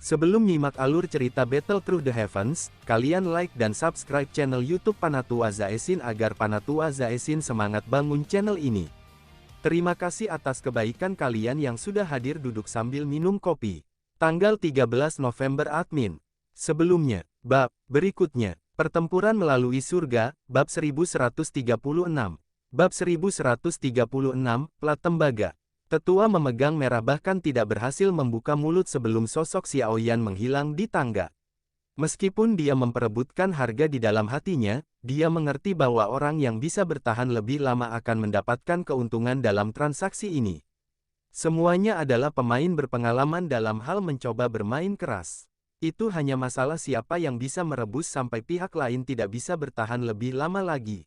Sebelum nyimak alur cerita Battle Through the Heavens, kalian like dan subscribe channel YouTube Panatua Zaesin agar Panatua Zaesin semangat bangun channel ini. Terima kasih atas kebaikan kalian yang sudah hadir duduk sambil minum kopi. Tanggal 13 November Admin. Sebelumnya, bab berikutnya, pertempuran melalui surga, bab 1136. Bab 1136, Plat Tembaga. Tetua memegang merah bahkan tidak berhasil membuka mulut sebelum sosok Xiaoyan menghilang di tangga. Meskipun dia memperebutkan harga di dalam hatinya, dia mengerti bahwa orang yang bisa bertahan lebih lama akan mendapatkan keuntungan dalam transaksi ini. Semuanya adalah pemain berpengalaman dalam hal mencoba bermain keras. Itu hanya masalah siapa yang bisa merebus sampai pihak lain tidak bisa bertahan lebih lama lagi.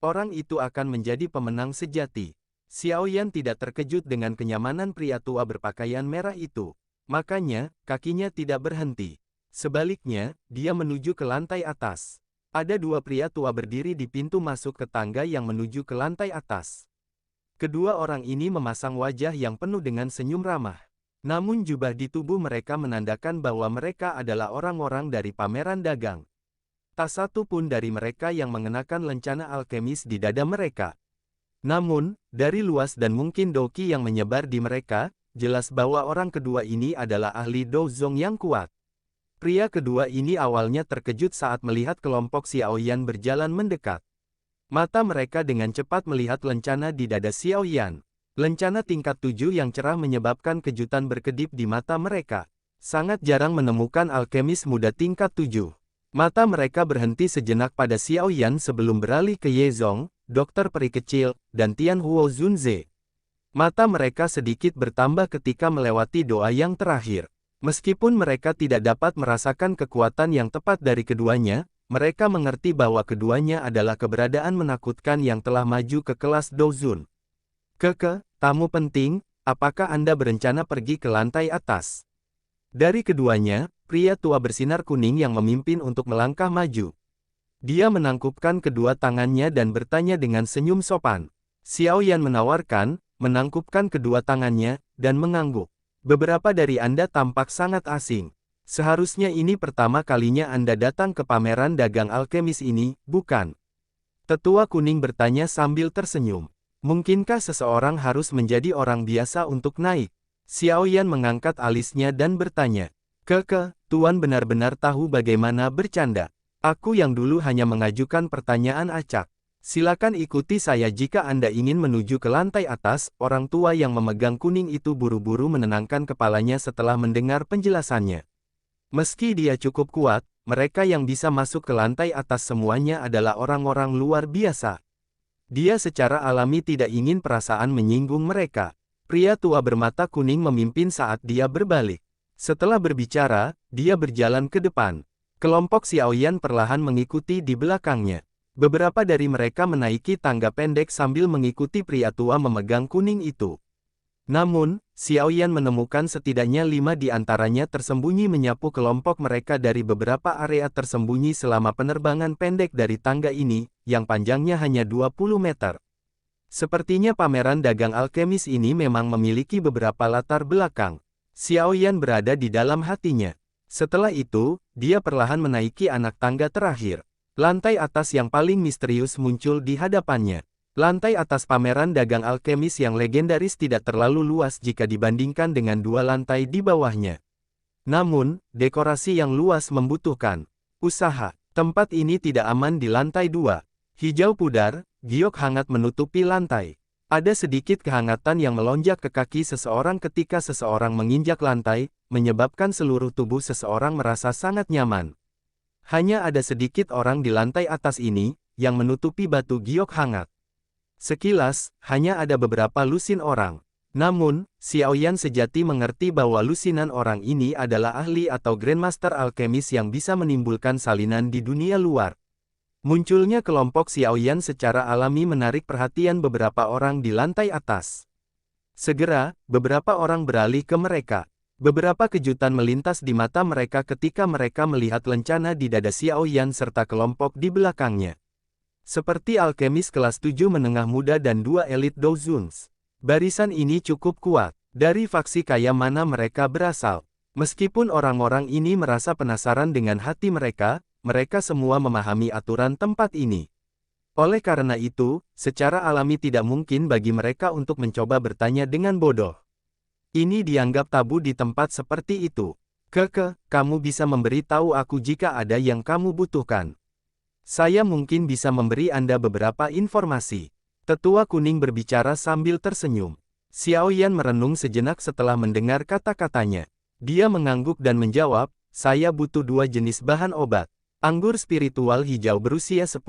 Orang itu akan menjadi pemenang sejati. Xiaoyan tidak terkejut dengan kenyamanan pria tua berpakaian merah itu. Makanya, kakinya tidak berhenti. Sebaliknya, dia menuju ke lantai atas. Ada dua pria tua berdiri di pintu masuk ke tangga yang menuju ke lantai atas. Kedua orang ini memasang wajah yang penuh dengan senyum ramah. Namun jubah di tubuh mereka menandakan bahwa mereka adalah orang-orang dari pameran dagang. Tak satu pun dari mereka yang mengenakan lencana alkemis di dada mereka. Namun, dari luas dan mungkin doki yang menyebar di mereka, jelas bahwa orang kedua ini adalah ahli dozong yang kuat. Pria kedua ini awalnya terkejut saat melihat kelompok Xiaoyan berjalan mendekat. Mata mereka dengan cepat melihat lencana di dada Xiaoyan. Lencana tingkat 7 yang cerah menyebabkan kejutan berkedip di mata mereka. Sangat jarang menemukan alkemis muda tingkat 7. Mata mereka berhenti sejenak pada Xiaoyan sebelum beralih ke Yezong, dokter peri kecil, dan Tian Huo Zunze. Mata mereka sedikit bertambah ketika melewati doa yang terakhir. Meskipun mereka tidak dapat merasakan kekuatan yang tepat dari keduanya, mereka mengerti bahwa keduanya adalah keberadaan menakutkan yang telah maju ke kelas Dozun. Tamu penting, apakah Anda berencana pergi ke lantai atas? Dari keduanya, pria tua bersinar kuning yang memimpin untuk melangkah maju. Dia menangkupkan kedua tangannya dan bertanya dengan senyum sopan. Xiaoyan menawarkan, menangkupkan kedua tangannya, dan mengangguk. Beberapa dari Anda tampak sangat asing. Seharusnya ini pertama kalinya Anda datang ke pameran dagang alkemis ini, bukan? Tetua kuning bertanya sambil tersenyum. Mungkinkah seseorang harus menjadi orang biasa untuk naik? Xiaoyan mengangkat alisnya dan bertanya. Tuan benar-benar tahu bagaimana bercanda. Aku yang dulu hanya mengajukan pertanyaan acak. Silakan ikuti saya jika Anda ingin menuju ke lantai atas. Orang tua yang memegang kuning itu buru-buru menenangkan kepalanya setelah mendengar penjelasannya. Meski dia cukup kuat, mereka yang bisa masuk ke lantai atas semuanya adalah orang-orang luar biasa. Dia secara alami tidak ingin perasaan menyinggung mereka. Pria tua bermata kuning memimpin saat dia berbalik. Setelah berbicara, dia berjalan ke depan. Kelompok Xiaoyan perlahan mengikuti di belakangnya. Beberapa dari mereka menaiki tangga pendek sambil mengikuti pria tua memegang kuning itu. Namun, Xiaoyan menemukan setidaknya 5 di antaranya tersembunyi menyapu kelompok mereka dari beberapa area tersembunyi selama penerbangan pendek dari tangga ini, yang panjangnya hanya 20 meter. Sepertinya pameran dagang alkemis ini memang memiliki beberapa latar belakang. Xiaoyan berada di dalam hatinya. Setelah itu, dia perlahan menaiki anak tangga terakhir. Lantai atas yang paling misterius muncul di hadapannya. Lantai atas pameran dagang alkemis yang legendaris tidak terlalu luas jika dibandingkan dengan dua lantai di bawahnya. Namun, dekorasi yang luas membutuhkan usaha. Tempat ini tidak aman di lantai 2. Hijau pudar, giok hangat menutupi lantai. Ada sedikit kehangatan yang melonjak ke kaki seseorang ketika seseorang menginjak lantai, menyebabkan seluruh tubuh seseorang merasa sangat nyaman. Hanya ada sedikit orang di lantai atas ini, yang menutupi batu giok hangat. Sekilas, hanya ada beberapa lusin orang. Namun, Xiaoyan sejati mengerti bahwa lusinan orang ini adalah ahli atau Grandmaster alkemis yang bisa menimbulkan salinan di dunia luar. Munculnya kelompok Xiaoyan secara alami menarik perhatian beberapa orang di lantai atas. Segera, beberapa orang beralih ke mereka. Beberapa kejutan melintas di mata mereka ketika mereka melihat lencana di dada Xiaoyan serta kelompok di belakangnya. Seperti alkemis kelas 7 menengah muda dan 2 elit Dozuns. Barisan ini cukup kuat. Dari faksi kaya mana mereka berasal? Meskipun orang-orang ini merasa penasaran dengan hati mereka, mereka semua memahami aturan tempat ini. Oleh karena itu, secara alami tidak mungkin bagi mereka untuk mencoba bertanya dengan bodoh. Ini dianggap tabu di tempat seperti itu. Kamu bisa memberi tahu aku jika ada yang kamu butuhkan. Saya mungkin bisa memberi Anda beberapa informasi. Tetua kuning berbicara sambil tersenyum. Xiao Yan merenung sejenak setelah mendengar kata-katanya. Dia mengangguk dan menjawab, saya butuh 2 jenis bahan obat. Anggur spiritual hijau berusia 10.000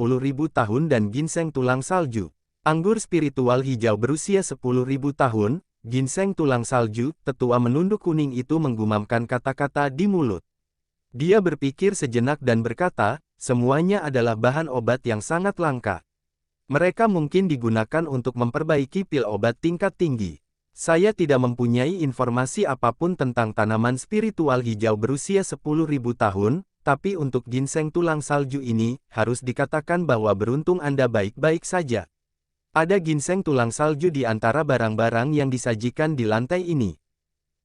tahun dan ginseng tulang salju. Anggur spiritual hijau berusia 10.000 tahun, ginseng tulang salju. Tetua menunduk kuning itu menggumamkan kata-kata di mulut. Dia berpikir sejenak dan berkata, semuanya adalah bahan obat yang sangat langka. Mereka mungkin digunakan untuk memperbaiki pil obat tingkat tinggi. Saya tidak mempunyai informasi apapun tentang tanaman spiritual hijau berusia 10.000 tahun, tapi untuk ginseng tulang salju ini, harus dikatakan bahwa beruntung Anda baik-baik saja. Ada ginseng tulang salju di antara barang-barang yang disajikan di lantai ini.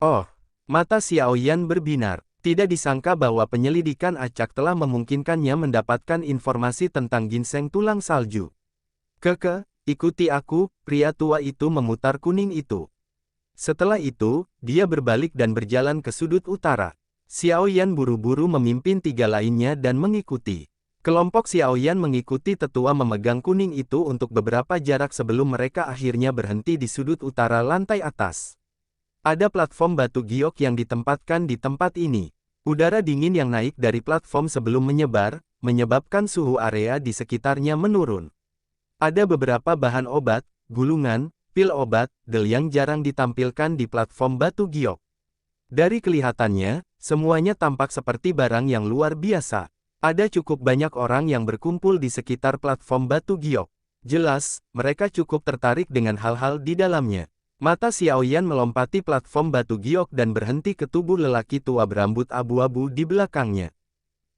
Oh, mata Xiao Yan berbinar. Tidak disangka bahwa penyelidikan acak telah memungkinkannya mendapatkan informasi tentang ginseng tulang salju. Ikuti aku, pria tua itu memutar kuning itu. Setelah itu, dia berbalik dan berjalan ke sudut utara. Xiao Yan buru-buru memimpin 3 lainnya dan mengikuti. Kelompok Xiao Yan mengikuti tetua memegang kuning itu untuk beberapa jarak sebelum mereka akhirnya berhenti di sudut utara lantai atas. Ada platform batu giok yang ditempatkan di tempat ini. Udara dingin yang naik dari platform sebelum menyebar, menyebabkan suhu area di sekitarnya menurun. Ada beberapa bahan obat, gulungan, pil obat, yang jarang ditampilkan di platform batu giok. Dari kelihatannya, semuanya tampak seperti barang yang luar biasa. Ada cukup banyak orang yang berkumpul di sekitar platform batu giok. Jelas, mereka cukup tertarik dengan hal-hal di dalamnya. Mata Xiao Yan melompati platform batu giok dan berhenti ke tubuh lelaki tua berambut abu-abu di belakangnya.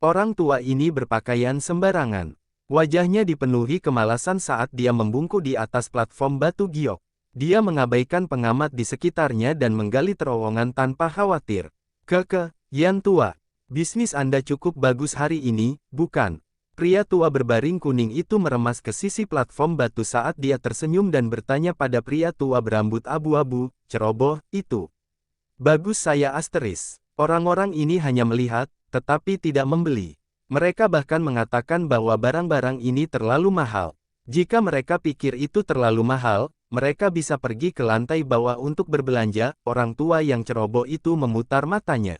Orang tua ini berpakaian sembarangan. Wajahnya dipenuhi kemalasan saat dia membungkuk di atas platform batu giok. Dia mengabaikan pengamat di sekitarnya dan menggali terowongan tanpa khawatir. Yan tua, bisnis Anda cukup bagus hari ini, bukan? Pria tua berbaring kuning itu meremas ke sisi platform batu saat dia tersenyum dan bertanya pada pria tua berambut abu-abu, ceroboh, itu. Bagus saya asteris. Orang-orang ini hanya melihat, tetapi tidak membeli. Mereka bahkan mengatakan bahwa barang-barang ini terlalu mahal. Jika mereka pikir itu terlalu mahal, mereka bisa pergi ke lantai bawah untuk berbelanja. Orang tua yang ceroboh itu memutar matanya.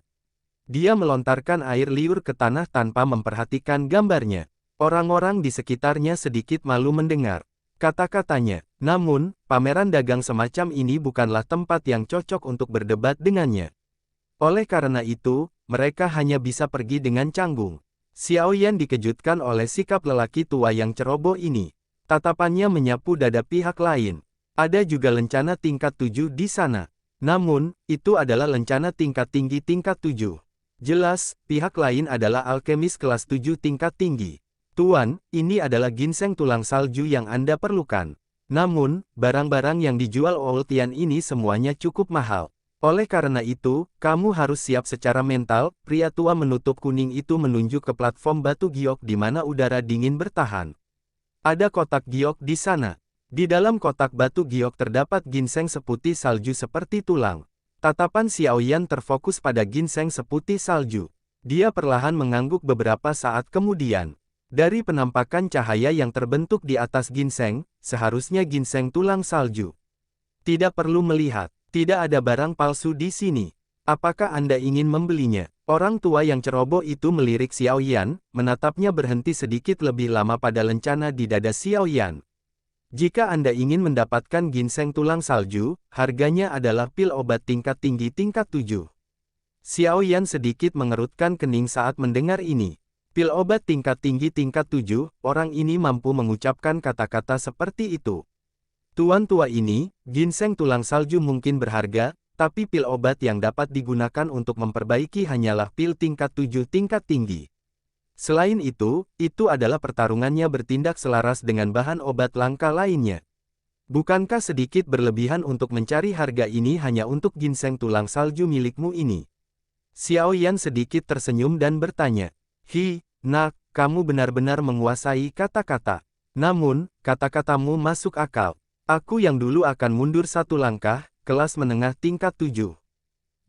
Dia melontarkan air liur ke tanah tanpa memperhatikan gambarnya. Orang-orang di sekitarnya sedikit malu mendengar kata-katanya. Namun, pameran dagang semacam ini bukanlah tempat yang cocok untuk berdebat dengannya. Oleh karena itu, mereka hanya bisa pergi dengan canggung. Xiao Yan dikejutkan oleh sikap lelaki tua yang ceroboh ini. Tatapannya menyapu dada pihak lain. Ada juga lencana tingkat 7 di sana. Namun, itu adalah lencana tingkat tinggi tingkat 7. Jelas, pihak lain adalah alkemis kelas 7 tingkat tinggi. Tuan, ini adalah ginseng tulang salju yang Anda perlukan. Namun, barang-barang yang dijual Old Tian ini semuanya cukup mahal. Oleh karena itu, kamu harus siap secara mental. Pria tua menutup kuning itu menunjuk ke platform batu giok di mana udara dingin bertahan. Ada kotak giok di sana. Di dalam kotak batu giok terdapat ginseng seputih salju seperti tulang. Tatapan Xiao Yan terfokus pada ginseng seputih salju. Dia perlahan mengangguk beberapa saat kemudian. Dari penampakan cahaya yang terbentuk di atas ginseng, seharusnya ginseng tulang salju. Tidak perlu melihat, tidak ada barang palsu di sini. Apakah Anda ingin membelinya? Orang tua yang ceroboh itu melirik Xiao Yan, menatapnya berhenti sedikit lebih lama pada lencana di dada Xiao Yan. Jika Anda ingin mendapatkan ginseng tulang salju, harganya adalah pil obat tingkat tinggi tingkat 7. Xiao Yan sedikit mengerutkan kening saat mendengar ini. Pil obat tingkat tinggi tingkat 7, orang ini mampu mengucapkan kata-kata seperti itu. Tuan tua ini, ginseng tulang salju mungkin berharga, tapi pil obat yang dapat digunakan untuk memperbaiki hanyalah pil tingkat 7 tingkat tinggi. Selain itu adalah pertarungannya bertindak selaras dengan bahan obat langka lainnya. Bukankah sedikit berlebihan untuk mencari harga ini hanya untuk ginseng tulang salju milikmu ini? Xiao Yan sedikit tersenyum dan bertanya, "Hi, nak, kamu benar-benar menguasai kata-kata. Namun, kata-katamu masuk akal. Aku yang dulu akan mundur satu langkah, kelas menengah tingkat 7.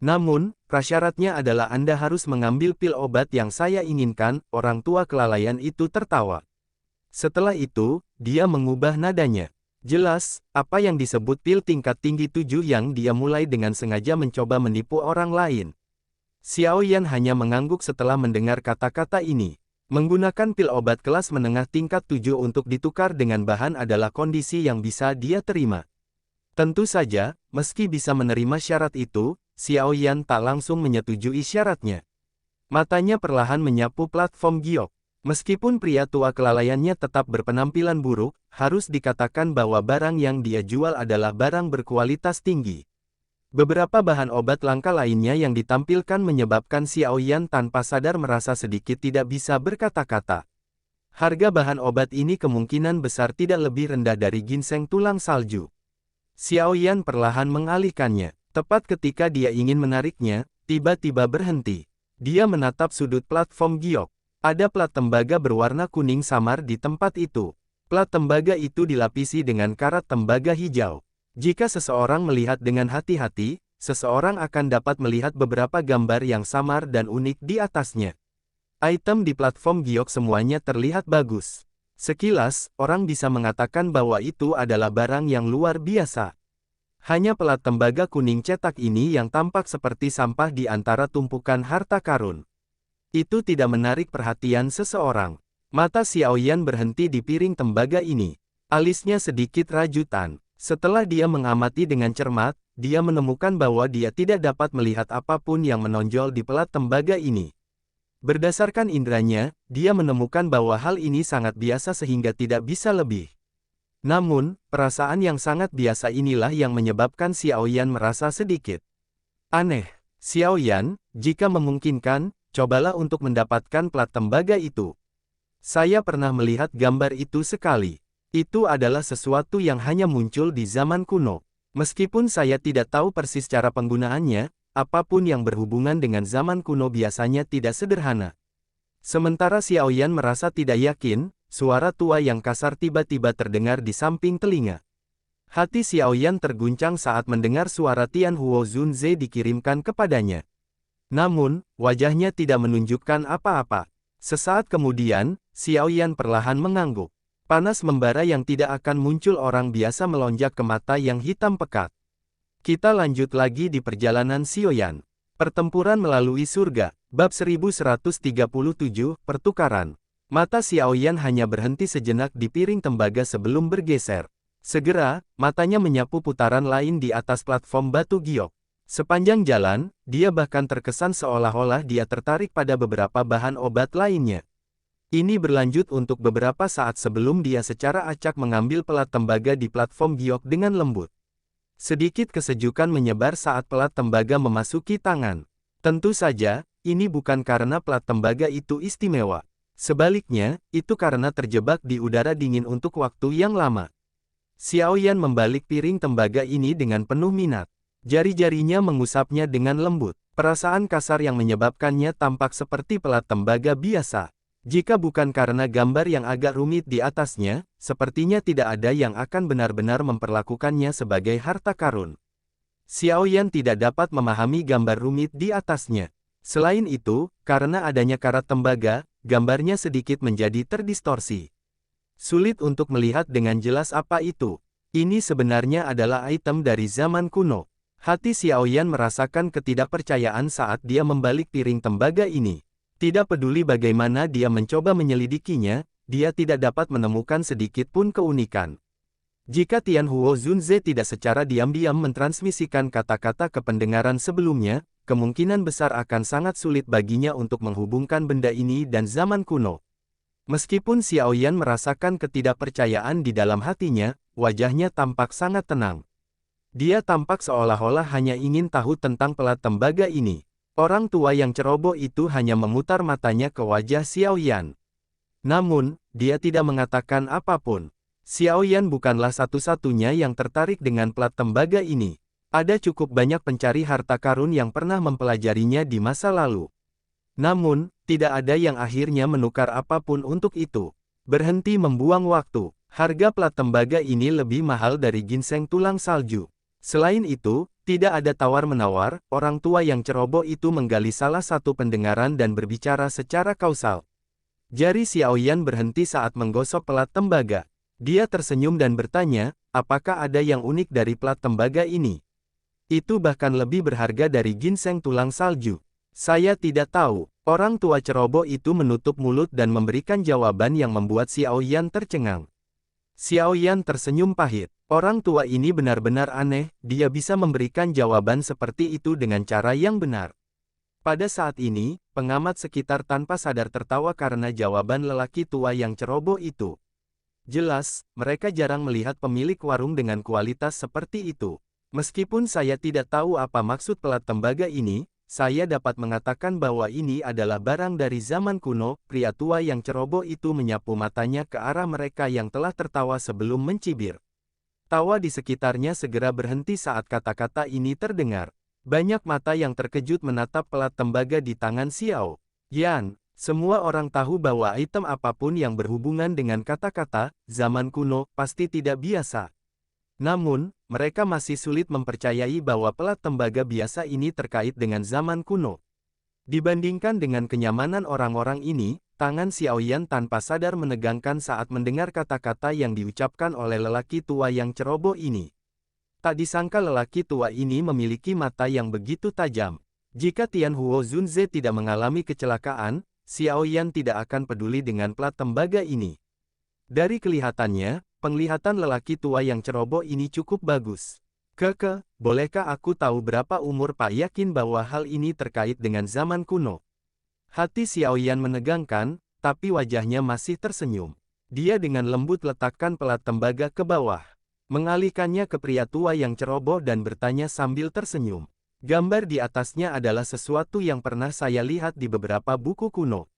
Namun, prasyaratnya adalah Anda harus mengambil pil obat yang saya inginkan." Orang tua kelalaian itu tertawa. Setelah itu, dia mengubah nadanya. Jelas, apa yang disebut pil tingkat tinggi 7 yang dia mulai dengan sengaja mencoba menipu orang lain. Xiao Yan hanya mengangguk setelah mendengar kata-kata ini. Menggunakan pil obat kelas menengah tingkat 7 untuk ditukar dengan bahan adalah kondisi yang bisa dia terima. Tentu saja, meski bisa menerima syarat itu, Xiao Yan tak langsung menyetujui syaratnya. Matanya perlahan menyapu platform giok. Meskipun pria tua kelalaiannya tetap berpenampilan buruk, harus dikatakan bahwa barang yang dia jual adalah barang berkualitas tinggi. Beberapa bahan obat langka lainnya yang ditampilkan menyebabkan Xiao Yan tanpa sadar merasa sedikit tidak bisa berkata-kata. Harga bahan obat ini kemungkinan besar tidak lebih rendah dari ginseng tulang salju. Xiao Yan perlahan mengalihkannya. Tepat ketika dia ingin menariknya, tiba-tiba berhenti. Dia menatap sudut platform giok. Ada plat tembaga berwarna kuning samar di tempat itu. Plat tembaga itu dilapisi dengan karat tembaga hijau. Jika seseorang melihat dengan hati-hati, seseorang akan dapat melihat beberapa gambar yang samar dan unik di atasnya. Item di platform giok semuanya terlihat bagus. Sekilas, orang bisa mengatakan bahwa itu adalah barang yang luar biasa. Hanya pelat tembaga kuning cetak ini yang tampak seperti sampah di antara tumpukan harta karun. Itu tidak menarik perhatian seseorang. Mata Xiao Yan berhenti di piring tembaga ini. Alisnya sedikit rajutan. Setelah dia mengamati dengan cermat, dia menemukan bahwa dia tidak dapat melihat apapun yang menonjol di pelat tembaga ini. Berdasarkan indranya, dia menemukan bahwa hal ini sangat biasa sehingga tidak bisa lebih. Namun, perasaan yang sangat biasa inilah yang menyebabkan Xiao Yan merasa sedikit aneh. Xiao Yan, jika memungkinkan, cobalah untuk mendapatkan plat tembaga itu. Saya pernah melihat gambar itu sekali. Itu adalah sesuatu yang hanya muncul di zaman kuno. Meskipun saya tidak tahu persis cara penggunaannya, apapun yang berhubungan dengan zaman kuno biasanya tidak sederhana. Sementara Xiao Yan merasa tidak yakin, suara tua yang kasar tiba-tiba terdengar di samping telinga. Hati Xiao Yan terguncang saat mendengar suara Tian Huo Zunze dikirimkan kepadanya. Namun, wajahnya tidak menunjukkan apa-apa. Sesaat kemudian, Xiao Yan perlahan mengangguk. Panas membara yang tidak akan muncul orang biasa melonjak ke mata yang hitam pekat. Kita lanjut lagi di perjalanan Xiao Yan. Pertempuran melalui surga, bab 1137, pertukaran. Mata Xiao Yan hanya berhenti sejenak di piring tembaga sebelum bergeser. Segera, matanya menyapu putaran lain di atas platform batu giok. Sepanjang jalan, dia bahkan terkesan seolah-olah dia tertarik pada beberapa bahan obat lainnya. Ini berlanjut untuk beberapa saat sebelum dia secara acak mengambil pelat tembaga di platform giok dengan lembut. Sedikit kesejukan menyebar saat pelat tembaga memasuki tangan. Tentu saja, ini bukan karena pelat tembaga itu istimewa. Sebaliknya, itu karena terjebak di udara dingin untuk waktu yang lama. Xiao Yan membalik piring tembaga ini dengan penuh minat. Jari-jarinya mengusapnya dengan lembut. Perasaan kasar yang menyebabkannya tampak seperti pelat tembaga biasa. Jika bukan karena gambar yang agak rumit di atasnya, sepertinya tidak ada yang akan benar-benar memperlakukannya sebagai harta karun. Xiao Yan tidak dapat memahami gambar rumit di atasnya. Selain itu, karena adanya karat tembaga, gambarnya sedikit menjadi terdistorsi. Sulit untuk melihat dengan jelas apa itu. Ini sebenarnya adalah item dari zaman kuno. Hati Xiao Yan merasakan ketidakpercayaan saat dia membalik piring tembaga ini. Tidak peduli bagaimana dia mencoba menyelidikinya, dia tidak dapat menemukan sedikit pun keunikan. Jika Tian Huo Zunze tidak secara diam-diam mentransmisikan kata-kata ke pendengaran sebelumnya, kemungkinan besar akan sangat sulit baginya untuk menghubungkan benda ini dan zaman kuno. Meskipun Xiao Yan merasakan ketidakpercayaan di dalam hatinya, wajahnya tampak sangat tenang. Dia tampak seolah-olah hanya ingin tahu tentang pelat tembaga ini. Orang tua yang ceroboh itu hanya memutar matanya ke wajah Xiao Yan. Namun, dia tidak mengatakan apapun. Xiao Yan bukanlah satu-satunya yang tertarik dengan plat tembaga ini. Ada cukup banyak pencari harta karun yang pernah mempelajarinya di masa lalu. Namun, tidak ada yang akhirnya menukar apapun untuk itu. Berhenti membuang waktu. Harga plat tembaga ini lebih mahal dari ginseng tulang salju. Selain itu, tidak ada tawar-menawar. Orang tua yang ceroboh itu menggali salah satu pendengaran dan berbicara secara kausal. Jari Xiaoyan berhenti saat menggosok plat tembaga. Dia tersenyum dan bertanya, apakah ada yang unik dari plat tembaga ini? Itu bahkan lebih berharga dari ginseng tulang salju. Saya tidak tahu. Orang tua ceroboh itu menutup mulut dan memberikan jawaban yang membuat Xiaoyan tercengang. Xiaoyan tersenyum pahit. Orang tua ini benar-benar aneh, dia bisa memberikan jawaban seperti itu dengan cara yang benar. Pada saat ini, pengamat sekitar tanpa sadar tertawa karena jawaban lelaki tua yang ceroboh itu. Jelas, mereka jarang melihat pemilik warung dengan kualitas seperti itu. Meskipun saya tidak tahu apa maksud pelat tembaga ini, saya dapat mengatakan bahwa ini adalah barang dari zaman kuno. Pria tua yang ceroboh itu menyapu matanya ke arah mereka yang telah tertawa sebelum mencibir. Tawa di sekitarnya segera berhenti saat kata-kata ini terdengar. Banyak mata yang terkejut menatap pelat tembaga di tangan Xiao Yan. Semua orang tahu bahwa item apapun yang berhubungan dengan kata-kata, zaman kuno, pasti tidak biasa. Namun, mereka masih sulit mempercayai bahwa pelat tembaga biasa ini terkait dengan zaman kuno. Dibandingkan dengan kenyamanan orang-orang ini, tangan Xiao Yan tanpa sadar menegangkan saat mendengar kata-kata yang diucapkan oleh lelaki tua yang ceroboh ini. Tak disangka lelaki tua ini memiliki mata yang begitu tajam. Jika Tian Huo Zunze tidak mengalami kecelakaan, Xiao Yan tidak akan peduli dengan plat tembaga ini. Dari kelihatannya, penglihatan lelaki tua yang ceroboh ini cukup bagus. Bolehkah aku tahu berapa umur Pak yakin bahwa hal ini terkait dengan zaman kuno? Hati Xiao Yan menegangkan, tapi wajahnya masih tersenyum. Dia dengan lembut letakkan pelat tembaga ke bawah. Mengalihkannya ke pria tua yang ceroboh dan bertanya sambil tersenyum. Gambar di atasnya adalah sesuatu yang pernah saya lihat di beberapa buku kuno.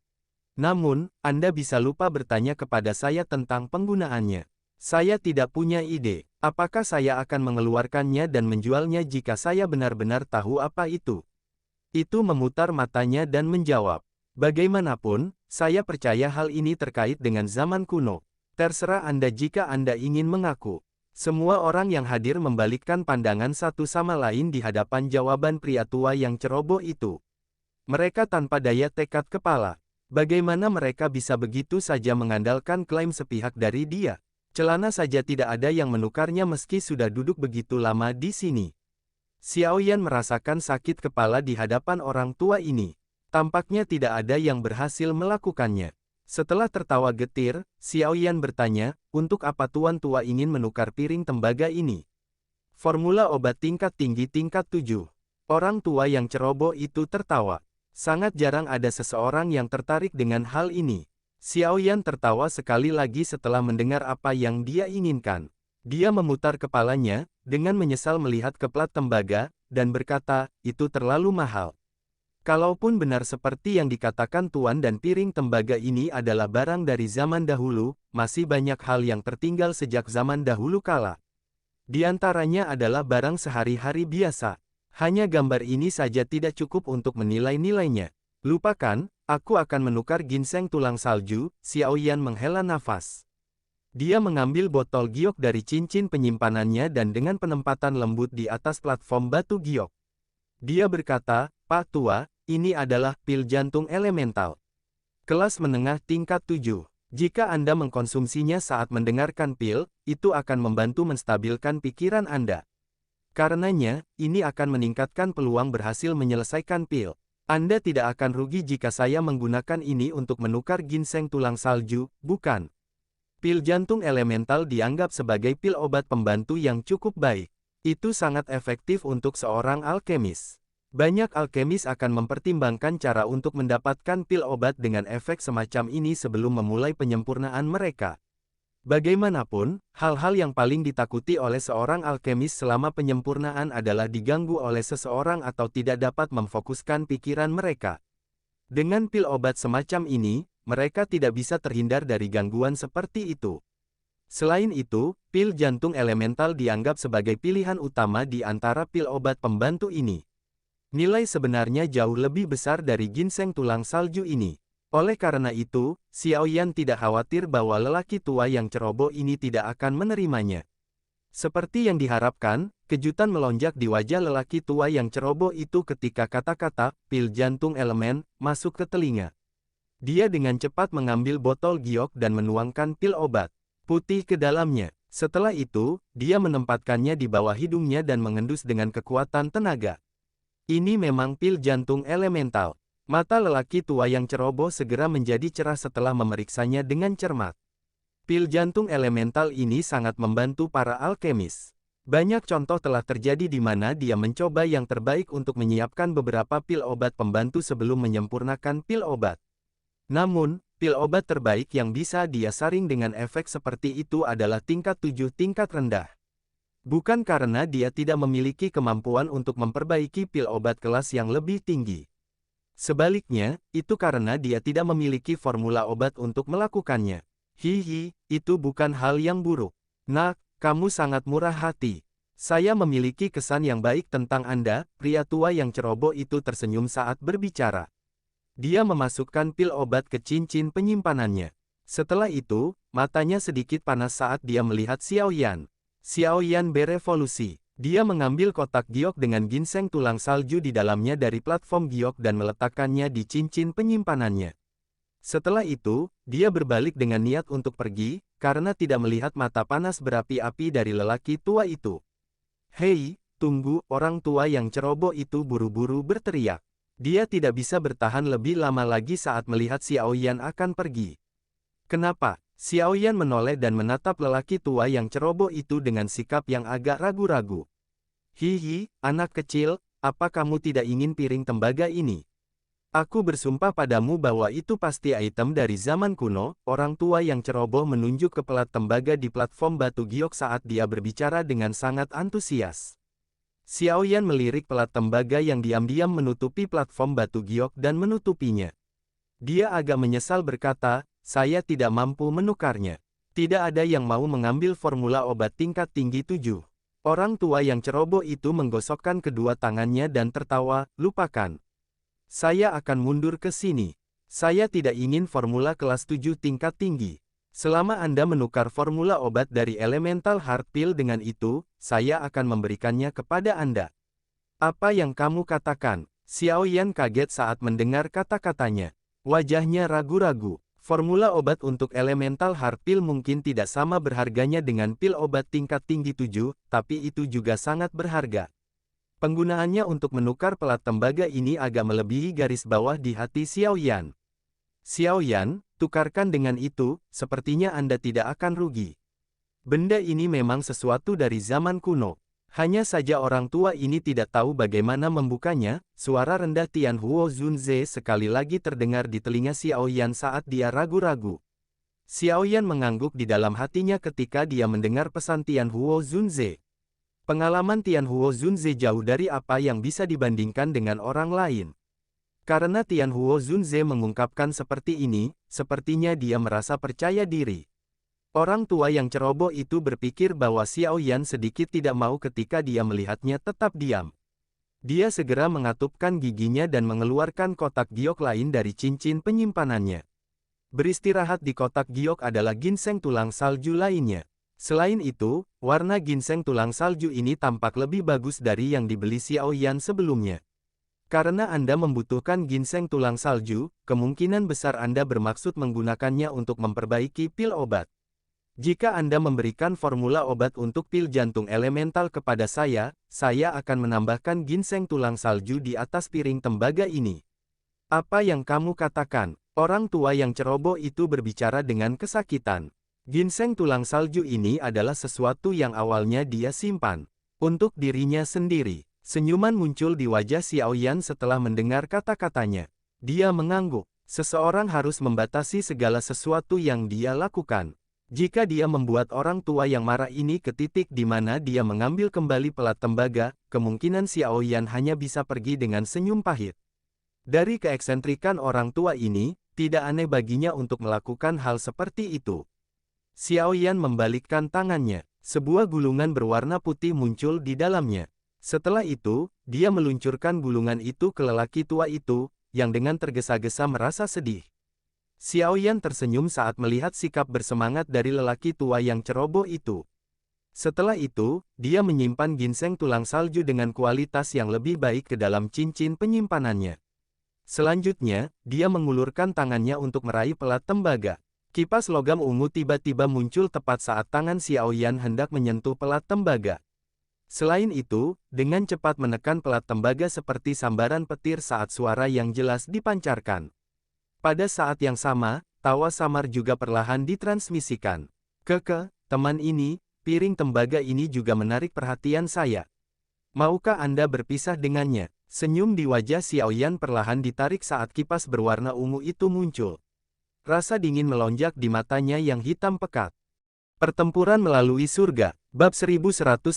Namun, Anda bisa lupa bertanya kepada saya tentang penggunaannya. Saya tidak punya ide, apakah saya akan mengeluarkannya dan menjualnya jika saya benar-benar tahu apa itu. Itu memutar matanya dan menjawab. Bagaimanapun, saya percaya hal ini terkait dengan zaman kuno. Terserah Anda jika Anda ingin mengaku. Semua orang yang hadir membalikkan pandangan satu sama lain di hadapan jawaban pria tua yang ceroboh itu. Mereka tanpa daya tekad kepala. Bagaimana mereka bisa begitu saja mengandalkan klaim sepihak dari dia? Celana saja tidak ada yang menukarnya meski sudah duduk begitu lama di sini. Xiao Yan merasakan sakit kepala di hadapan orang tua ini. Tampaknya tidak ada yang berhasil melakukannya. Setelah tertawa getir, Xiao Yan bertanya, untuk apa tuan tua ingin menukar piring tembaga ini? Formula obat tingkat tinggi tingkat 7. Orang tua yang ceroboh itu tertawa. Sangat jarang ada seseorang yang tertarik dengan hal ini. Xiao Yan tertawa sekali lagi setelah mendengar apa yang dia inginkan. Dia memutar kepalanya, dengan menyesal melihat ke plat tembaga, dan berkata, itu terlalu mahal. Kalaupun benar seperti yang dikatakan tuan dan piring tembaga ini adalah barang dari zaman dahulu, masih banyak hal yang tertinggal sejak zaman dahulu kala. Di antaranya adalah barang sehari-hari biasa. Hanya gambar ini saja tidak cukup untuk menilai-nilainya. Lupakan, aku akan menukar ginseng tulang salju. Xiao Yan menghela nafas. Dia mengambil botol giok dari cincin penyimpanannya dan dengan penempatan lembut di atas platform batu giok. Dia berkata, Pak Tua, ini adalah pil jantung elemental. Kelas menengah tingkat 7. Jika Anda mengkonsumsinya saat mendengarkan pil, itu akan membantu menstabilkan pikiran Anda. Karenanya, ini akan meningkatkan peluang berhasil menyelesaikan pil. Anda tidak akan rugi jika saya menggunakan ini untuk menukar ginseng tulang salju, bukan? Pil jantung elemental dianggap sebagai pil obat pembantu yang cukup baik. Itu sangat efektif untuk seorang alkemis. Banyak alkemis akan mempertimbangkan cara untuk mendapatkan pil obat dengan efek semacam ini sebelum memulai penyempurnaan mereka. Bagaimanapun, hal-hal yang paling ditakuti oleh seorang alkemis selama penyempurnaan adalah diganggu oleh seseorang atau tidak dapat memfokuskan pikiran mereka. Dengan pil obat semacam ini, mereka tidak bisa terhindar dari gangguan seperti itu. Selain itu, pil jantung elemental dianggap sebagai pilihan utama di antara pil obat pembantu ini. Nilai sebenarnya jauh lebih besar dari ginseng tulang salju ini. Oleh karena itu, Xiaoyan tidak khawatir bahwa lelaki tua yang ceroboh ini tidak akan menerimanya. Seperti yang diharapkan, kejutan melonjak di wajah lelaki tua yang ceroboh itu ketika kata-kata "pil jantung elemen" masuk ke telinga. Dia dengan cepat mengambil botol giok dan menuangkan pil obat putih ke dalamnya. Setelah itu, dia menempatkannya di bawah hidungnya dan mengendus dengan kekuatan tenaga. Ini memang pil jantung elemental. Mata lelaki tua yang ceroboh segera menjadi cerah setelah memeriksanya dengan cermat. Pil jantung elemental ini sangat membantu para alkemis. Banyak contoh telah terjadi di mana dia mencoba yang terbaik untuk menyiapkan beberapa pil obat pembantu sebelum menyempurnakan pil obat. Namun, pil obat terbaik yang bisa dia saring dengan efek seperti itu adalah tingkat 7 tingkat rendah. Bukan karena dia tidak memiliki kemampuan untuk memperbaiki pil obat kelas yang lebih tinggi. Sebaliknya, itu karena dia tidak memiliki formula obat untuk melakukannya. Hihi, itu bukan hal yang buruk. Nak, kamu sangat murah hati. Saya memiliki kesan yang baik tentang Anda. Pria tua yang ceroboh itu tersenyum saat berbicara. Dia memasukkan pil obat ke cincin penyimpanannya. Setelah itu, matanya sedikit panas saat dia melihat Xiaoyan. Xiaoyan berevolusi. Dia mengambil kotak giok dengan ginseng tulang salju di dalamnya dari platform giok dan meletakkannya di cincin penyimpanannya. Setelah itu, dia berbalik dengan niat untuk pergi, karena tidak melihat mata panas berapi-api dari lelaki tua itu. "Hei, tunggu!" Orang tua yang ceroboh itu buru-buru berteriak. Dia tidak bisa bertahan lebih lama lagi saat melihat Xiaoyan akan pergi. "Kenapa?" Xiaoyan menoleh dan menatap lelaki tua yang ceroboh itu dengan sikap yang agak ragu-ragu. "Hihi, anak kecil, apa kamu tidak ingin piring tembaga ini? Aku bersumpah padamu bahwa itu pasti item dari zaman kuno." Orang tua yang ceroboh menunjuk ke pelat tembaga di platform batu giok saat dia berbicara dengan sangat antusias. Xiaoyan melirik pelat tembaga yang diam-diam menutupi platform batu giok dan menutupinya. Dia agak menyesal berkata, "Saya tidak mampu menukarnya. Tidak ada yang mau mengambil formula obat tingkat tinggi 7. Orang tua yang ceroboh itu menggosokkan kedua tangannya dan tertawa, "Lupakan. Saya akan mundur ke sini. Saya tidak ingin formula kelas 7 tingkat tinggi. Selama Anda menukar formula obat dari elemental hard pill dengan itu, saya akan memberikannya kepada Anda." "Apa yang kamu katakan?" Xiaoyan kaget saat mendengar kata-katanya. Wajahnya ragu-ragu. Formula obat untuk elemental hard pill mungkin tidak sama berharganya dengan pil obat tingkat tinggi 7, tapi itu juga sangat berharga. Penggunaannya untuk menukar pelat tembaga ini agak melebihi garis bawah di hati Xiaoyan. "Xiaoyan, tukarkan dengan itu, sepertinya Anda tidak akan rugi. Benda ini memang sesuatu dari zaman kuno. Hanya saja orang tua ini tidak tahu bagaimana membukanya." Suara rendah Tian Huo Zunze sekali lagi terdengar di telinga Xiaoyan saat dia ragu-ragu. Xiaoyan mengangguk di dalam hatinya ketika dia mendengar pesan Tian Huo Zunze. Pengalaman Tian Huo Zunze jauh dari apa yang bisa dibandingkan dengan orang lain. Karena Tian Huo Zunze mengungkapkan seperti ini, sepertinya dia merasa percaya diri. Orang tua yang ceroboh itu berpikir bahwa Xiaoyan sedikit tidak mau ketika dia melihatnya tetap diam. Dia segera mengatupkan giginya dan mengeluarkan kotak giok lain dari cincin penyimpanannya. Beristirahat di kotak giok adalah ginseng tulang salju lainnya. Selain itu, warna ginseng tulang salju ini tampak lebih bagus dari yang dibeli Xiaoyan sebelumnya. Karena Anda membutuhkan ginseng tulang salju, kemungkinan besar Anda bermaksud menggunakannya untuk memperbaiki pil obat. Jika Anda memberikan formula obat untuk pil jantung elemental kepada saya akan menambahkan ginseng tulang salju di atas piring tembaga ini. "Apa yang kamu katakan?" Orang tua yang ceroboh itu berbicara dengan kesakitan. Ginseng tulang salju ini adalah sesuatu yang awalnya dia simpan untuk dirinya sendiri. Senyuman muncul di wajah Xiaoyan setelah mendengar kata-katanya. Dia mengangguk. Seseorang harus membatasi segala sesuatu yang dia lakukan. Jika dia membuat orang tua yang marah ini ke titik di mana dia mengambil kembali pelat tembaga, kemungkinan Xiaoyan hanya bisa pergi dengan senyum pahit. Dari keeksentrikan orang tua ini, tidak aneh baginya untuk melakukan hal seperti itu. Xiao Yan membalikkan tangannya. Sebuah gulungan berwarna putih muncul di dalamnya. Setelah itu, dia meluncurkan gulungan itu ke lelaki tua itu, yang dengan tergesa-gesa merasa sedih. Xiao Yan tersenyum saat melihat sikap bersemangat dari lelaki tua yang ceroboh itu. Setelah itu, dia menyimpan ginseng tulang salju dengan kualitas yang lebih baik ke dalam cincin penyimpanannya. Selanjutnya, dia mengulurkan tangannya untuk meraih pelat tembaga. Kipas logam ungu tiba-tiba muncul tepat saat tangan Xiao Yan hendak menyentuh pelat tembaga. Selain itu, dengan cepat menekan pelat tembaga seperti sambaran petir saat suara yang jelas dipancarkan. Pada saat yang sama, tawa samar juga perlahan ditransmisikan. Teman ini, piring tembaga ini juga menarik perhatian saya. Maukah Anda berpisah dengannya? Senyum di wajah Xiao Yan perlahan ditarik saat kipas berwarna ungu itu muncul. Rasa dingin melonjak di matanya yang hitam pekat. Pertempuran melalui surga, bab 1138,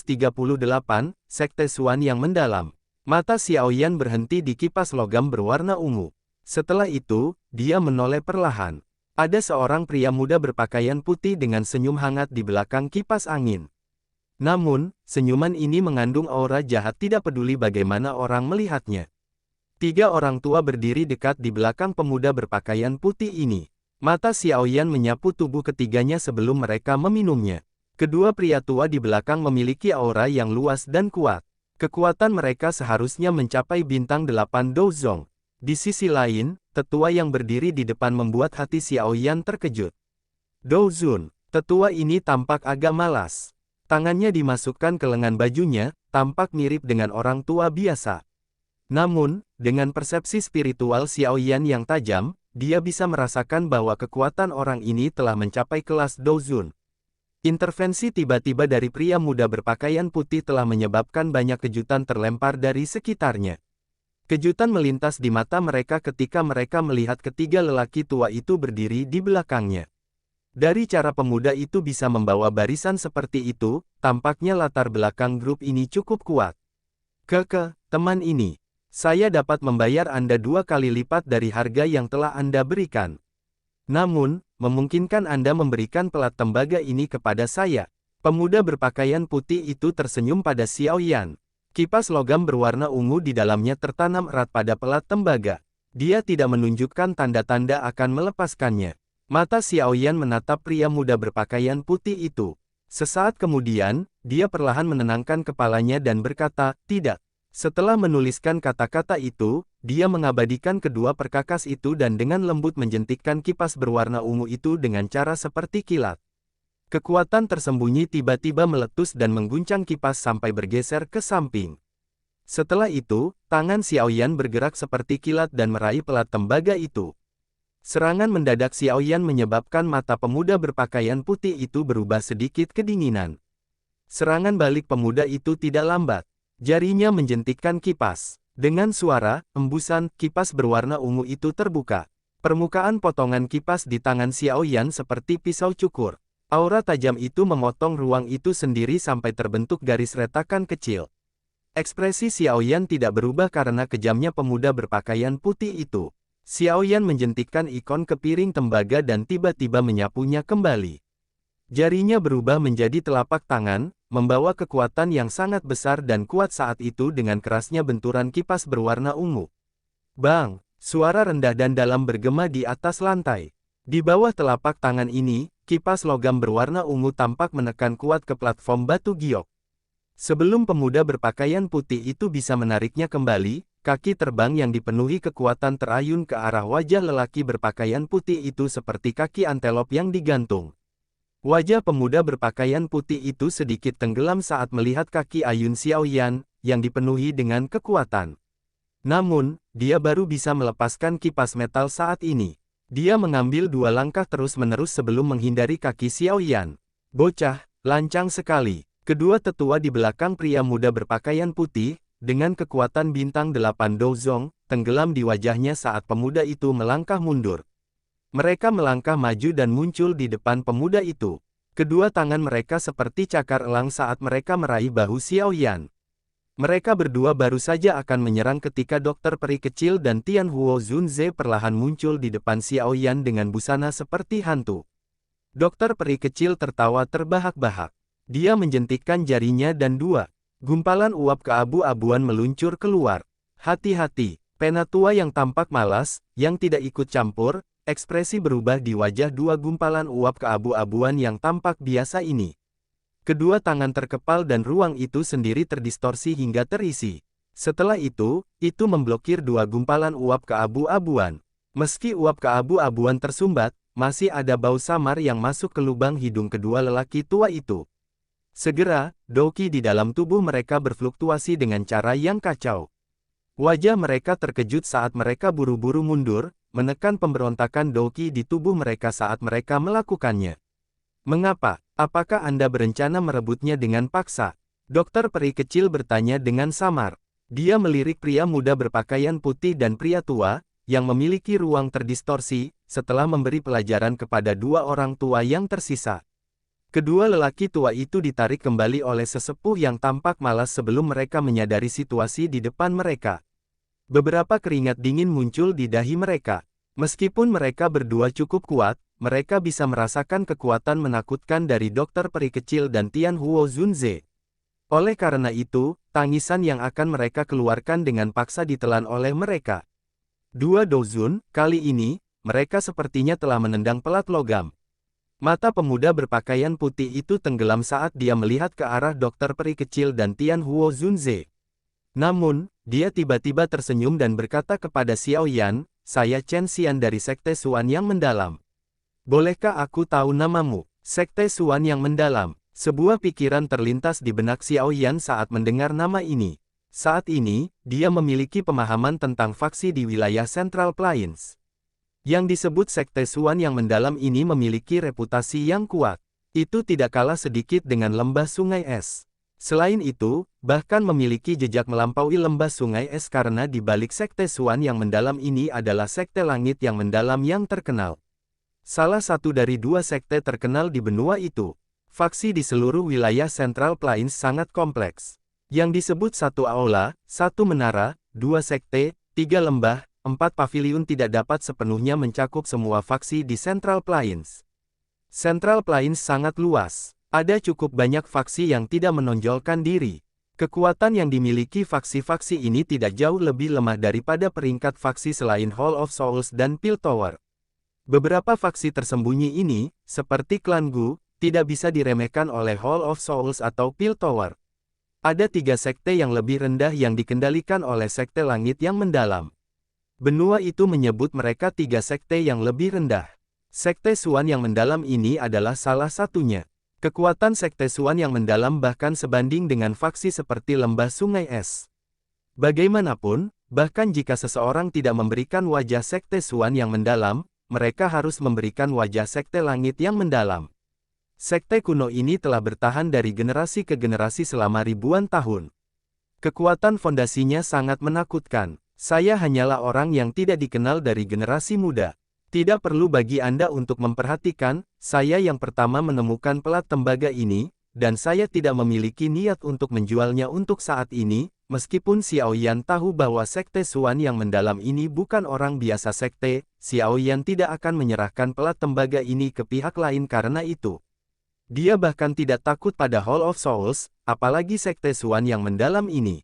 Sekte Xuan yang mendalam. Mata Xiao Yan berhenti di kipas logam berwarna ungu. Setelah itu, dia menoleh perlahan. Ada seorang pria muda berpakaian putih dengan senyum hangat di belakang kipas angin. Namun, senyuman ini mengandung aura jahat tidak peduli bagaimana orang melihatnya. 3 orang tua berdiri dekat di belakang pemuda berpakaian putih ini. Mata Xiao Yan menyapu tubuh ketiganya sebelum mereka meminumnya. Kedua pria tua di belakang memiliki aura yang luas dan kuat. Kekuatan mereka seharusnya mencapai bintang 8 Douzong. Di sisi lain, tetua yang berdiri di depan membuat hati Xiao Yan terkejut. Douzun, tetua ini tampak agak malas. Tangannya dimasukkan ke lengan bajunya, tampak mirip dengan orang tua biasa. Namun, dengan persepsi spiritual Xiao Yan yang tajam, dia bisa merasakan bahwa kekuatan orang ini telah mencapai kelas Douzun. Intervensi tiba-tiba dari pria muda berpakaian putih telah menyebabkan banyak kejutan terlempar dari sekitarnya. Kejutan melintas di mata mereka ketika mereka melihat ketiga lelaki tua itu berdiri di belakangnya. Dari cara pemuda itu bisa membawa barisan seperti itu, tampaknya latar belakang grup ini cukup kuat. Teman ini. Saya dapat membayar Anda 2 kali lipat dari harga yang telah Anda berikan. Namun, memungkinkan Anda memberikan pelat tembaga ini kepada saya. Pemuda berpakaian putih itu tersenyum pada Xiao Yan. Kipas logam berwarna ungu di dalamnya tertanam erat pada pelat tembaga. Dia tidak menunjukkan tanda-tanda akan melepaskannya. Mata Xiao Yan menatap pria muda berpakaian putih itu. Sesaat kemudian, dia perlahan menenangkan kepalanya dan berkata, "Tidak." Setelah menuliskan kata-kata itu, dia mengabadikan kedua perkakas itu dan dengan lembut menjentikkan kipas berwarna ungu itu dengan cara seperti kilat. Kekuatan tersembunyi tiba-tiba meletus dan mengguncang kipas sampai bergeser ke samping. Setelah itu, tangan Xiao Yan bergerak seperti kilat dan meraih pelat tembaga itu. Serangan mendadak Xiao Yan menyebabkan mata pemuda berpakaian putih itu berubah sedikit kedinginan. Serangan balik pemuda itu tidak lambat. Jarinya menjentikkan kipas. Dengan suara, embusan kipas berwarna ungu itu terbuka. Permukaan potongan kipas di tangan Xiao Yan seperti pisau cukur. Aura tajam itu memotong ruang itu sendiri sampai terbentuk garis retakan kecil. Ekspresi Xiao Yan tidak berubah karena kejamnya pemuda berpakaian putih itu. Xiao Yan menjentikkan ikon ke piring tembaga dan tiba-tiba menyapunya kembali. Jarinya berubah menjadi telapak tangan, membawa kekuatan yang sangat besar dan kuat saat itu dengan kerasnya benturan kipas berwarna ungu. Bang! Suara rendah dan dalam bergema di atas lantai. Di bawah telapak tangan ini, kipas logam berwarna ungu tampak menekan kuat ke platform batu giok. Sebelum pemuda berpakaian putih itu bisa menariknya kembali, kaki terbang yang dipenuhi kekuatan terayun ke arah wajah lelaki berpakaian putih itu seperti kaki antelop yang digantung. Wajah pemuda berpakaian putih itu sedikit tenggelam saat melihat kaki ayun Xiao Yan, yang dipenuhi dengan kekuatan. Namun, dia baru bisa melepaskan kipas metal saat ini. Dia mengambil 2 langkah terus-menerus sebelum menghindari kaki Xiao Yan. Bocah, lancang sekali. Kedua tetua di belakang pria muda berpakaian putih, dengan kekuatan bintang 8 Douzong, tenggelam di wajahnya saat pemuda itu melangkah mundur. Mereka melangkah maju dan muncul di depan pemuda itu. Kedua tangan mereka seperti cakar elang saat mereka meraih bahu Xiao Yan. Mereka berdua baru saja akan menyerang ketika dokter peri kecil dan Tian Huo Zunze perlahan muncul di depan Xiao Yan dengan busana seperti hantu. Dokter peri kecil tertawa terbahak-bahak. Dia menjentikkan jarinya dan dua gumpalan uap keabu-abuan meluncur keluar. Hati-hati, Penatua yang tampak malas, yang tidak ikut campur, ekspresi berubah di wajah dua gumpalan uap keabu-abuan yang tampak biasa ini. Kedua tangan terkepal dan ruang itu sendiri terdistorsi hingga terisi. Setelah itu memblokir dua gumpalan uap keabu-abuan. Meski uap keabu-abuan tersumbat, masih ada bau samar yang masuk ke lubang hidung kedua lelaki tua itu. Segera, Doki di dalam tubuh mereka berfluktuasi dengan cara yang kacau. Wajah mereka terkejut saat mereka buru-buru mundur, menekan pemberontakan Doki di tubuh mereka saat mereka melakukannya. Mengapa? Apakah Anda berencana merebutnya dengan paksa? Dokter peri kecil bertanya dengan samar. Dia melirik pria muda berpakaian putih dan pria tua, yang memiliki ruang terdistorsi, setelah memberi pelajaran kepada dua orang tua yang tersisa. Kedua lelaki tua itu ditarik kembali oleh sesepuh yang tampak malas sebelum mereka menyadari situasi di depan mereka. Beberapa keringat dingin muncul di dahi mereka. Meskipun mereka berdua cukup kuat, mereka bisa merasakan kekuatan menakutkan dari dokter peri kecil dan Tian Huo Zunze. Oleh karena itu, tangisan yang akan mereka keluarkan dengan paksa ditelan oleh mereka. Dua Dozun, kali ini, mereka sepertinya telah menendang pelat logam. Mata pemuda berpakaian putih itu tenggelam saat dia melihat ke arah dokter peri kecil dan Tian Huo Zunze. Namun, dia tiba-tiba tersenyum dan berkata kepada Xiao Yan, "Saya Chen Xian dari Sekte Xuan yang mendalam. Bolehkah aku tahu namamu?" Sekte Xuan yang mendalam. Sebuah pikiran terlintas di benak Xiao Yan saat mendengar nama ini. Saat ini, dia memiliki pemahaman tentang faksi di wilayah Central Plains. Yang disebut Sekte Xuan yang mendalam ini memiliki reputasi yang kuat. Itu tidak kalah sedikit dengan Lembah Sungai Es. Selain itu, bahkan memiliki jejak melampaui Lembah Sungai Es karena di balik Sekte Xuan yang mendalam ini adalah Sekte Langit yang mendalam yang terkenal. Salah satu dari dua sekte terkenal di benua itu. Faksi di seluruh wilayah Central Plains sangat kompleks. Yang disebut satu aula, satu menara, dua sekte, tiga lembah, 4 paviliun tidak dapat sepenuhnya mencakup semua faksi di Central Plains. Central Plains sangat luas. Ada cukup banyak faksi yang tidak menonjolkan diri. Kekuatan yang dimiliki faksi-faksi ini tidak jauh lebih lemah daripada peringkat faksi selain Hall of Souls dan Piltover. Beberapa faksi tersembunyi ini, seperti klan Gu, tidak bisa diremehkan oleh Hall of Souls atau Piltover. Ada 3 sekte yang lebih rendah yang dikendalikan oleh Sekte Langit yang mendalam. Benua itu menyebut mereka 3 sekte yang lebih rendah. Sekte Xuan yang mendalam ini adalah salah satunya. Kekuatan Sekte Xuan yang mendalam bahkan sebanding dengan faksi seperti Lembah Sungai Es. Bagaimanapun, bahkan jika seseorang tidak memberikan wajah Sekte Xuan yang mendalam, mereka harus memberikan wajah Sekte Langit yang mendalam. Sekte kuno ini telah bertahan dari generasi ke generasi selama ribuan tahun. Kekuatan fondasinya sangat menakutkan. Saya hanyalah orang yang tidak dikenal dari generasi muda. Tidak perlu bagi Anda untuk memperhatikan, saya yang pertama menemukan pelat tembaga ini, dan saya tidak memiliki niat untuk menjualnya untuk saat ini, meskipun Xiao Yan tahu bahwa Sekte Xuan yang mendalam ini bukan orang biasa sekte, Xiao Yan tidak akan menyerahkan pelat tembaga ini ke pihak lain karena itu. Dia bahkan tidak takut pada Hall of Souls, apalagi Sekte Xuan yang mendalam ini.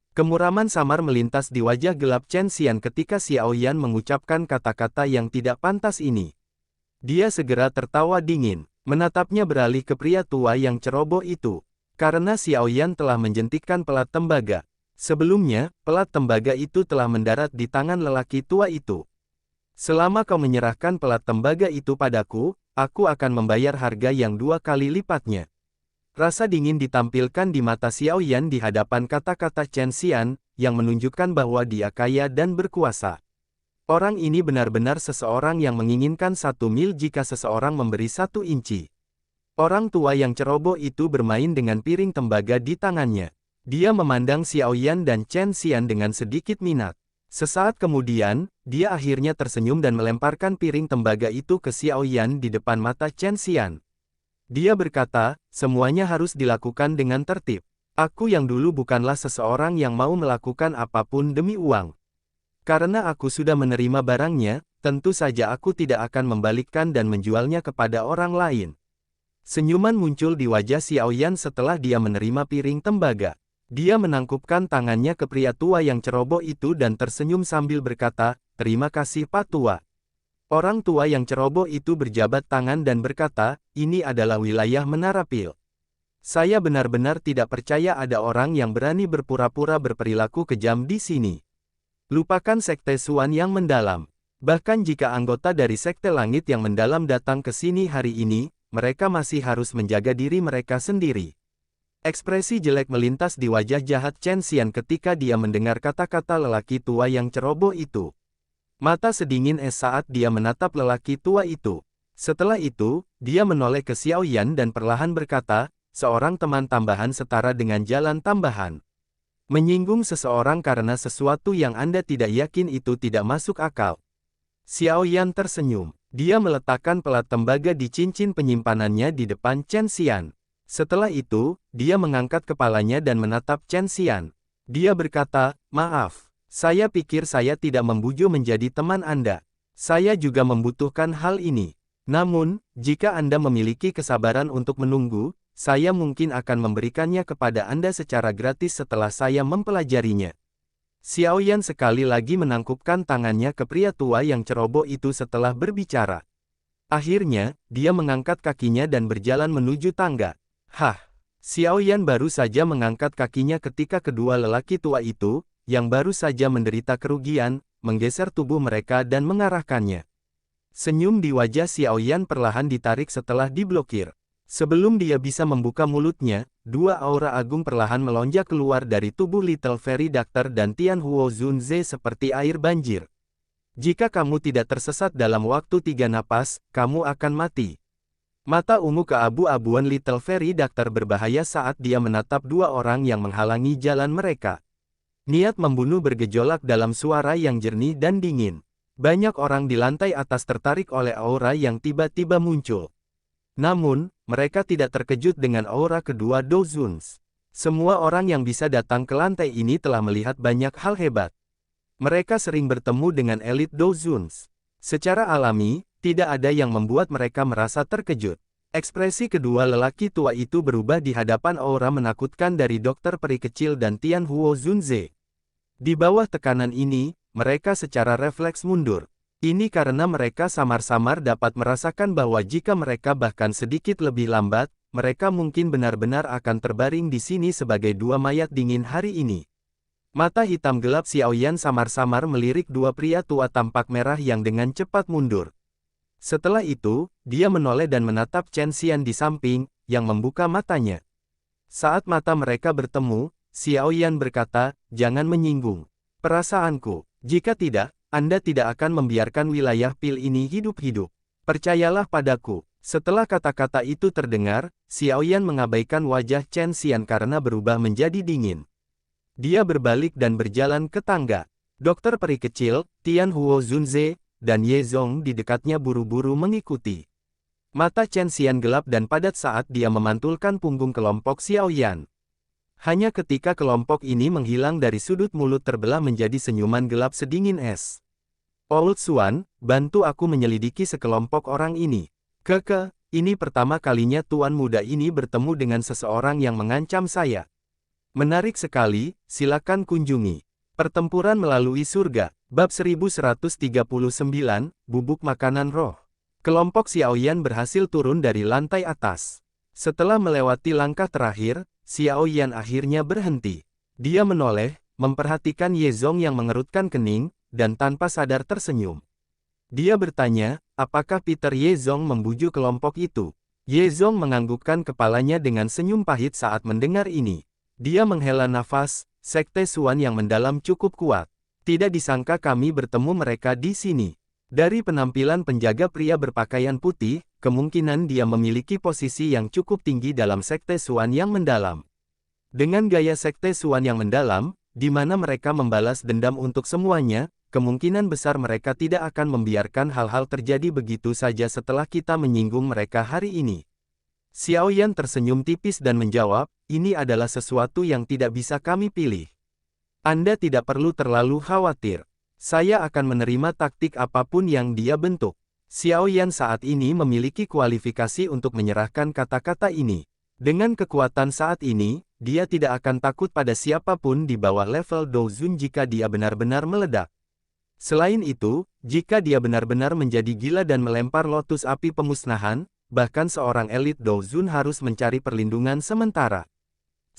Kemuraman samar melintas di wajah gelap Chen Xian ketika Xiao Yan mengucapkan kata-kata yang tidak pantas ini. Dia segera tertawa dingin, menatapnya beralih ke pria tua yang ceroboh itu. Karena Xiao Yan telah menjentikkan pelat tembaga. Sebelumnya, pelat tembaga itu telah mendarat di tangan lelaki tua itu. Selama kau menyerahkan pelat tembaga itu padaku, aku akan membayar harga yang 2 kali lipatnya. Rasa dingin ditampilkan di mata Xiao Yan di hadapan kata-kata Chen Xian, yang menunjukkan bahwa dia kaya dan berkuasa. Orang ini benar-benar seseorang yang menginginkan 1 mil jika seseorang memberi 1 inci. Orang tua yang ceroboh itu bermain dengan piring tembaga di tangannya. Dia memandang Xiao Yan dan Chen Xian dengan sedikit minat. Sesaat kemudian, dia akhirnya tersenyum dan melemparkan piring tembaga itu ke Xiao Yan di depan mata Chen Xian. Dia berkata, semuanya harus dilakukan dengan tertib. Aku yang dulu bukanlah seseorang yang mau melakukan apapun demi uang. Karena aku sudah menerima barangnya, tentu saja aku tidak akan membalikkan dan menjualnya kepada orang lain. Senyuman muncul di wajah Xiao Yan setelah dia menerima piring tembaga. Dia menangkupkan tangannya ke pria tua yang ceroboh itu dan tersenyum sambil berkata, "Terima kasih Pak Tua." Orang tua yang ceroboh itu berjabat tangan dan berkata, "Ini adalah wilayah Menara Pil. Saya benar-benar tidak percaya ada orang yang berani berpura-pura berperilaku kejam di sini. Lupakan Sekte Xuan yang mendalam. Bahkan jika anggota dari Sekte Langit yang mendalam datang ke sini hari ini, mereka masih harus menjaga diri mereka sendiri." Ekspresi jelek melintas di wajah jahat Chen Xian ketika dia mendengar kata-kata lelaki tua yang ceroboh itu. Mata sedingin es saat dia menatap lelaki tua itu. Setelah itu, dia menoleh ke Xiao Yan dan perlahan berkata, "Seorang teman tambahan setara dengan jalan tambahan. Menyinggung seseorang karena sesuatu yang Anda tidak yakin itu tidak masuk akal." Xiao Yan tersenyum. Dia meletakkan pelat tembaga di cincin penyimpanannya di depan Chen Xian. Setelah itu, dia mengangkat kepalanya dan menatap Chen Xian. Dia berkata, "Maaf, saya pikir saya tidak membujuk menjadi teman Anda. Saya juga membutuhkan hal ini. Namun, jika Anda memiliki kesabaran untuk menunggu, saya mungkin akan memberikannya kepada Anda secara gratis setelah saya mempelajarinya." Xiao Yan sekali lagi menangkupkan tangannya ke pria tua yang ceroboh itu setelah berbicara. Akhirnya, dia mengangkat kakinya dan berjalan menuju tangga. Hah! Xiao Yan baru saja mengangkat kakinya ketika kedua lelaki tua itu, yang baru saja menderita kerugian, menggeser tubuh mereka dan mengarahkannya. Senyum di wajah Xiao Yan perlahan ditarik setelah diblokir. Sebelum dia bisa membuka mulutnya, dua aura agung perlahan melonjak keluar dari tubuh Little Fairy Doctor dan Tian Huo Zunze seperti air banjir. "Jika kamu tidak tersesat dalam waktu 3 napas, kamu akan mati." Mata ungu keabu-abuan Little Fairy Doctor berbahaya saat dia menatap dua orang yang menghalangi jalan mereka. Niat membunuh bergejolak dalam suara yang jernih dan dingin. Banyak orang di lantai atas tertarik oleh aura yang tiba-tiba muncul. Namun, mereka tidak terkejut dengan aura kedua Dozuns. Semua orang yang bisa datang ke lantai ini telah melihat banyak hal hebat. Mereka sering bertemu dengan elit Dozuns. Secara alami, tidak ada yang membuat mereka merasa terkejut. Ekspresi kedua lelaki tua itu berubah di hadapan aura menakutkan dari dokter peri kecil dan Tian Huo Zunze. Di bawah tekanan ini, mereka secara refleks mundur. Ini karena mereka samar-samar dapat merasakan bahwa jika mereka bahkan sedikit lebih lambat, mereka mungkin benar-benar akan terbaring di sini sebagai dua mayat dingin hari ini. Mata hitam gelap Xiao Yan samar-samar melirik dua pria tua tampak merah yang dengan cepat mundur. Setelah itu, dia menoleh dan menatap Chen Xian di samping, yang membuka matanya. Saat mata mereka bertemu, Xiao Yan berkata, "Jangan menyinggung perasaanku. Jika tidak, Anda tidak akan membiarkan wilayah pil ini hidup-hidup. Percayalah padaku." Setelah kata-kata itu terdengar, Xiao Yan mengabaikan wajah Chen Xian karena berubah menjadi dingin. Dia berbalik dan berjalan ke tangga. Dokter peri kecil, Tian Huo Zunze, dan Ye Zong di dekatnya buru-buru mengikuti. Mata Chen Xian gelap dan padat saat dia memantulkan punggung kelompok Xiao Yan. Hanya ketika kelompok ini menghilang dari sudut mulut terbelah menjadi senyuman gelap sedingin es. "Old Xuan, bantu aku menyelidiki sekelompok orang ini. Keke, ini pertama kalinya tuan muda ini bertemu dengan seseorang yang mengancam saya. Menarik sekali, silakan kunjungi. Pertempuran melalui surga." Bab 1139, Bubuk Makanan Roh. Kelompok Xiao Yan berhasil turun dari lantai atas. Setelah melewati langkah terakhir, Xiao Yan akhirnya berhenti. Dia menoleh, memperhatikan Ye Zong yang mengerutkan kening, dan tanpa sadar tersenyum. Dia bertanya, apakah Peter Ye Zong membujuk kelompok itu? Ye Zong menganggukkan kepalanya dengan senyum pahit saat mendengar ini. Dia menghela nafas, Sekte Xuan yang mendalam cukup kuat. Tidak disangka kami bertemu mereka di sini. Dari penampilan penjaga pria berpakaian putih, kemungkinan dia memiliki posisi yang cukup tinggi dalam Sekte Xuan yang mendalam. Dengan gaya Sekte Xuan yang mendalam, di mana mereka membalas dendam untuk semuanya, kemungkinan besar mereka tidak akan membiarkan hal-hal terjadi begitu saja setelah kita menyinggung mereka hari ini. Xiao Yan tersenyum tipis dan menjawab, "Ini adalah sesuatu yang tidak bisa kami pilih. Anda tidak perlu terlalu khawatir. Saya akan menerima taktik apapun yang dia bentuk. Xiao Yan saat ini memiliki kualifikasi untuk menyerahkan kata-kata ini. Dengan kekuatan saat ini, dia tidak akan takut pada siapapun di bawah level Douzun jika dia benar-benar meledak. Selain itu, jika dia benar-benar menjadi gila dan melempar lotus api pemusnahan, bahkan seorang elit Douzun harus mencari perlindungan sementara.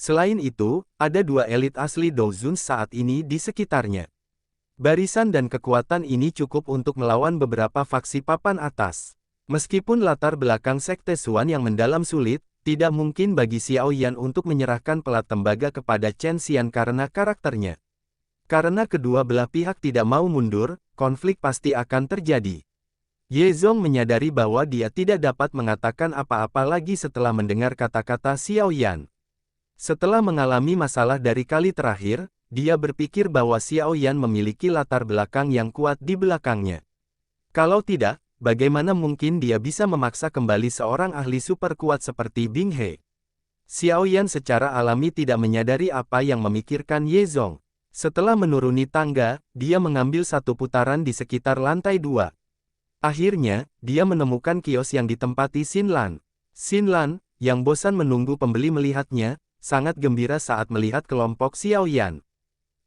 Selain itu, ada 2 elit asli Douzun saat ini di sekitarnya. Barisan dan kekuatan ini cukup untuk melawan beberapa faksi papan atas. Meskipun latar belakang Sekte Xuan yang mendalam sulit, tidak mungkin bagi Xiao Yan untuk menyerahkan pelat tembaga kepada Chen Xian karena karakternya. Karena kedua belah pihak tidak mau mundur, konflik pasti akan terjadi. Ye Zong menyadari bahwa dia tidak dapat mengatakan apa-apa lagi setelah mendengar kata-kata Xiao Yan. Setelah mengalami masalah dari kali terakhir, dia berpikir bahwa Xiao Yan memiliki latar belakang yang kuat di belakangnya. Kalau tidak, bagaimana mungkin dia bisa memaksa kembali seorang ahli super kuat seperti Bing He? Xiao Yan secara alami tidak menyadari apa yang memikirkan Ye Zong. Setelah menuruni tangga, dia mengambil satu putaran di sekitar lantai 2. Akhirnya, dia menemukan kios yang ditempati Xin Lan. Xin Lan, yang bosan menunggu pembeli melihatnya, sangat gembira saat melihat kelompok Xiao Yan.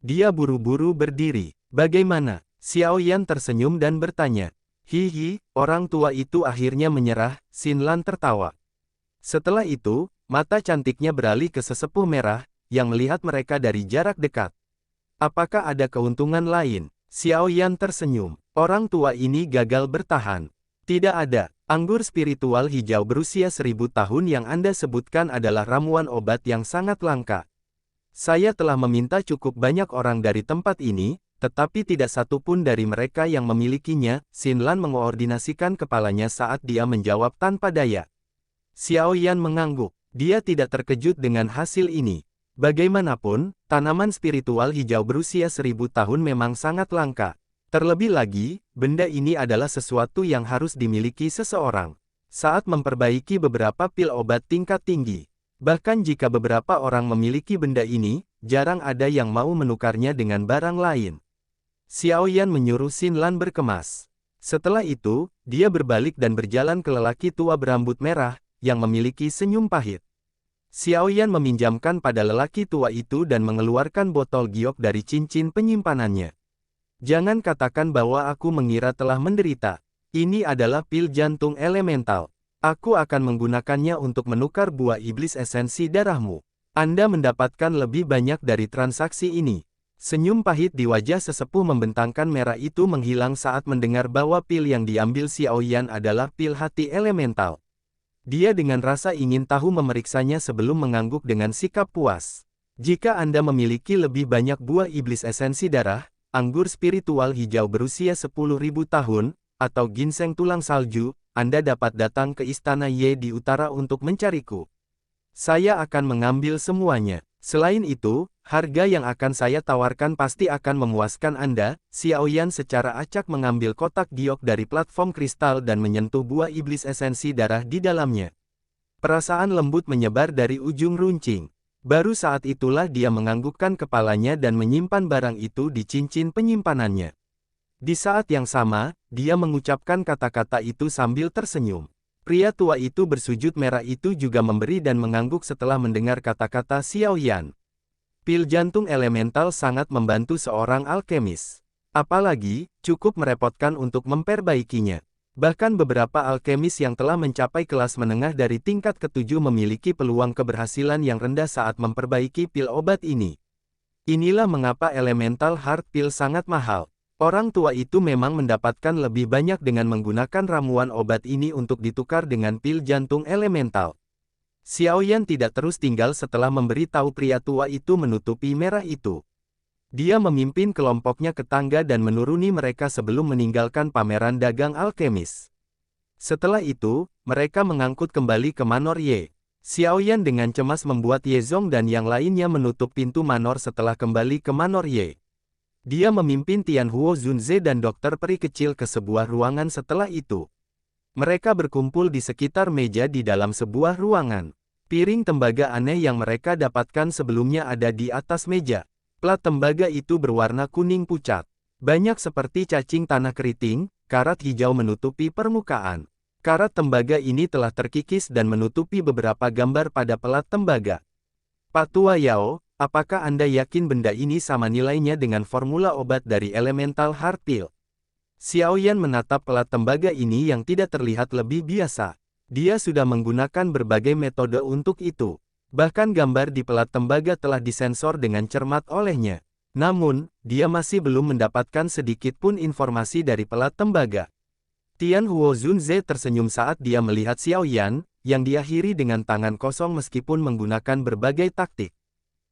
Dia buru-buru berdiri. Bagaimana? Xiao Yan tersenyum dan bertanya. Hihi, orang tua itu akhirnya menyerah, Xin Lan tertawa. Setelah itu, mata cantiknya beralih ke sesepuh merah, yang melihat mereka dari jarak dekat. Apakah ada keuntungan lain? Xiao Yan tersenyum. Orang tua ini gagal bertahan. Tidak ada. Anggur spiritual hijau berusia 1000 tahun yang Anda sebutkan adalah ramuan obat yang sangat langka. Saya telah meminta cukup banyak orang dari tempat ini, tetapi tidak satu pun dari mereka yang memilikinya. Xin Lan mengoordinasikan kepalanya saat dia menjawab tanpa daya. Xiao Yan mengangguk. Dia tidak terkejut dengan hasil ini. Bagaimanapun, tanaman spiritual hijau berusia 1000 tahun memang sangat langka. Terlebih lagi, benda ini adalah sesuatu yang harus dimiliki seseorang saat memperbaiki beberapa pil obat tingkat tinggi. Bahkan jika beberapa orang memiliki benda ini, jarang ada yang mau menukarnya dengan barang lain. Xiao Yan menyuruh Xin Lan berkemas. Setelah itu, dia berbalik dan berjalan ke lelaki tua berambut merah, yang memiliki senyum pahit. Xiao Yan meminjamkan pada lelaki tua itu dan mengeluarkan botol giok dari cincin penyimpanannya. Jangan katakan bahwa aku mengira telah menderita. Ini adalah pil jantung elemental. Aku akan menggunakannya untuk menukar buah iblis esensi darahmu. Anda mendapatkan lebih banyak dari transaksi ini. Senyum pahit di wajah sesepuh membentangkan merah itu menghilang saat mendengar bahwa pil yang diambil Xiao Yan adalah pil hati elemental. Dia dengan rasa ingin tahu memeriksanya sebelum mengangguk dengan sikap puas. Jika Anda memiliki lebih banyak buah iblis esensi darah, anggur spiritual hijau berusia 10.000 tahun, atau ginseng tulang salju, Anda dapat datang ke Istana Ye di utara untuk mencariku. Saya akan mengambil semuanya. Selain itu, harga yang akan saya tawarkan pasti akan memuaskan Anda. Xiao Yan secara acak mengambil kotak giok dari platform kristal dan menyentuh buah iblis esensi darah di dalamnya. Perasaan lembut menyebar dari ujung runcing. Baru saat itulah dia menganggukkan kepalanya dan menyimpan barang itu di cincin penyimpanannya. Di saat yang sama, dia mengucapkan kata-kata itu sambil tersenyum. Pria tua itu bersujud merah itu juga memberi dan mengangguk setelah mendengar kata-kata Xiao Yan. Pil jantung elemental sangat membantu seorang alkemis. Apalagi, cukup merepotkan untuk memperbaikinya. Bahkan beberapa alkemis yang telah mencapai kelas menengah dari tingkat ke-7 memiliki peluang keberhasilan yang rendah saat memperbaiki pil obat ini. Inilah mengapa elemental heart pill sangat mahal. Orang tua itu memang mendapatkan lebih banyak dengan menggunakan ramuan obat ini untuk ditukar dengan pil jantung elemental. Xiao Yan tidak terus tinggal setelah memberi tahu pria tua itu menutupi merah itu. Dia memimpin kelompoknya ke tangga dan menuruni mereka sebelum meninggalkan pameran dagang alkemis. Setelah itu, mereka mengangkut kembali ke Manor Ye. Xiao Yan dengan cemas membuat Ye Zong dan yang lainnya menutup pintu manor setelah kembali ke Manor Ye. Dia memimpin Tian Huo Zunze dan dokter peri kecil ke sebuah ruangan setelah itu. Mereka berkumpul di sekitar meja di dalam sebuah ruangan. Piring tembaga aneh yang mereka dapatkan sebelumnya ada di atas meja. Plat tembaga itu berwarna kuning pucat. Banyak seperti cacing tanah keriting, karat hijau menutupi permukaan. Karat tembaga ini telah terkikis dan menutupi beberapa gambar pada pelat tembaga. Pak Tua Yao, apakah Anda yakin benda ini sama nilainya dengan formula obat dari Elemental Heart Pill? Xiaoyan menatap pelat tembaga ini yang tidak terlihat lebih biasa. Dia sudah menggunakan berbagai metode untuk itu. Bahkan gambar di pelat tembaga telah disensor dengan cermat olehnya. Namun, dia masih belum mendapatkan sedikit pun informasi dari pelat tembaga. Tian Huo Zunze tersenyum saat dia melihat Xiaoyan, yang diakhiri dengan tangan kosong meskipun menggunakan berbagai taktik.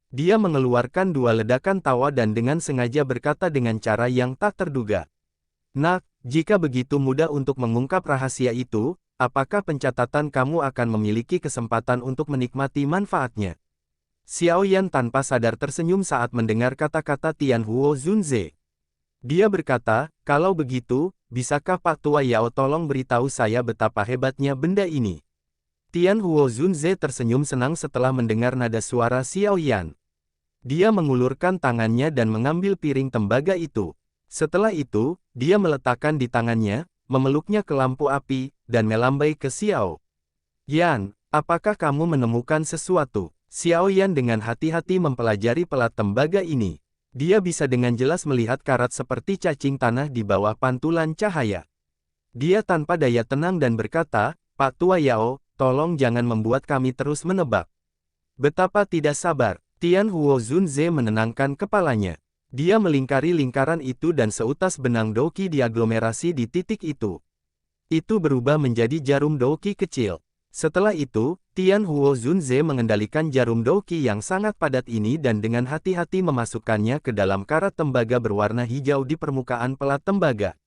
Dia mengeluarkan dua ledakan tawa dan dengan sengaja berkata dengan cara yang tak terduga. Nak, jika begitu mudah untuk mengungkap rahasia itu, apakah pencatatan kamu akan memiliki kesempatan untuk menikmati manfaatnya? Xiaoyan tanpa sadar tersenyum saat mendengar kata-kata Tian Huo Zunze. Dia berkata, kalau begitu, bisakah Pak Tua Yao tolong beritahu saya betapa hebatnya benda ini? Tian Huo Zunze tersenyum senang setelah mendengar nada suara Xiaoyan. Dia mengulurkan tangannya dan mengambil piring tembaga itu. Setelah itu, dia meletakkan di tangannya, memeluknya ke lampu api, dan melambai ke Xiao Yan. Apakah kamu menemukan sesuatu? Xiao Yan dengan hati-hati mempelajari pelat tembaga ini. Dia bisa dengan jelas melihat karat seperti cacing tanah di bawah pantulan cahaya. Dia tanpa daya tenang dan berkata, Pak Tua Yao, tolong jangan membuat kami terus menebak. Betapa tidak sabar. Tian Huo Zunze menenangkan kepalanya. Dia melingkari lingkaran itu dan seutas benang douqi diaglomerasi di titik itu. Itu berubah menjadi jarum douqi kecil. Setelah itu, Tian Huo Zunze mengendalikan jarum douqi yang sangat padat ini dan dengan hati-hati memasukkannya ke dalam karat tembaga berwarna hijau di permukaan pelat tembaga.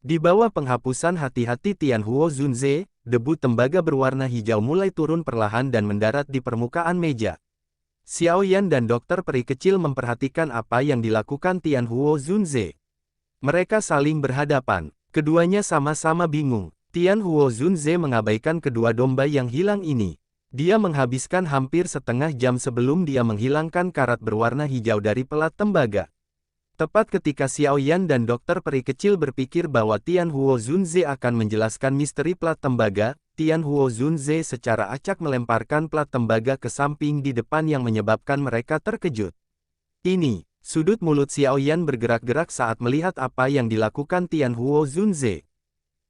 Di bawah penghapusan hati-hati Tian Huo Zunze, debu tembaga berwarna hijau mulai turun perlahan dan mendarat di permukaan meja. Xiaoyan dan dokter peri kecil memperhatikan apa yang dilakukan Tian Huo Zunze. Mereka saling berhadapan. Keduanya sama-sama bingung. Tian Huo Zunze mengabaikan kedua domba yang hilang ini. Dia menghabiskan hampir setengah jam sebelum dia menghilangkan karat berwarna hijau dari pelat tembaga. Tepat ketika Xiaoyan dan dokter peri kecil berpikir bahwa Tian Huo Zunze akan menjelaskan misteri pelat tembaga, Tian Huo Zunze secara acak melemparkan pelat tembaga ke samping di depan yang menyebabkan mereka terkejut. Ini, sudut mulut Xiaoyan bergerak-gerak saat melihat apa yang dilakukan Tian Huo Zunze.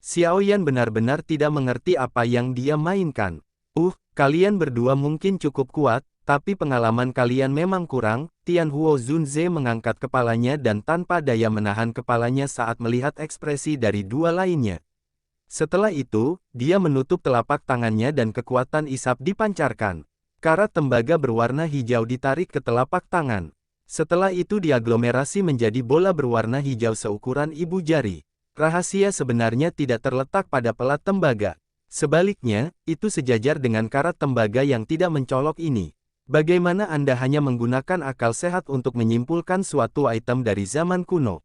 Xiaoyan benar-benar tidak mengerti apa yang dia mainkan. Kalian berdua mungkin cukup kuat, tapi pengalaman kalian memang kurang. Tian Huo Zunze mengangkat kepalanya dan tanpa daya menahan kepalanya saat melihat ekspresi dari dua lainnya. Setelah itu, dia menutup telapak tangannya dan kekuatan isap dipancarkan. Karat tembaga berwarna hijau ditarik ke telapak tangan. Setelah itu diaglomerasi menjadi bola berwarna hijau seukuran ibu jari. Rahasia sebenarnya tidak terletak pada pelat tembaga. Sebaliknya, itu sejajar dengan karat tembaga yang tidak mencolok ini. Bagaimana Anda hanya menggunakan akal sehat untuk menyimpulkan suatu item dari zaman kuno?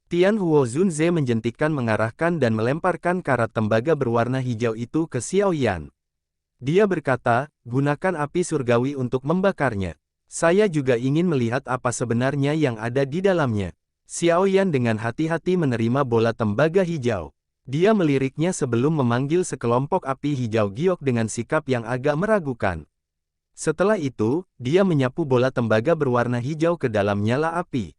Tian Huo Zunze menjentikkan mengarahkan dan melemparkan karat tembaga berwarna hijau itu ke Xiaoyan. Dia berkata, gunakan api surgawi untuk membakarnya. Saya juga ingin melihat apa sebenarnya yang ada di dalamnya. Xiaoyan dengan hati-hati menerima bola tembaga hijau. Dia meliriknya sebelum memanggil sekelompok api hijau giok dengan sikap yang agak meragukan. Setelah itu, dia menyapu bola tembaga berwarna hijau ke dalam nyala api.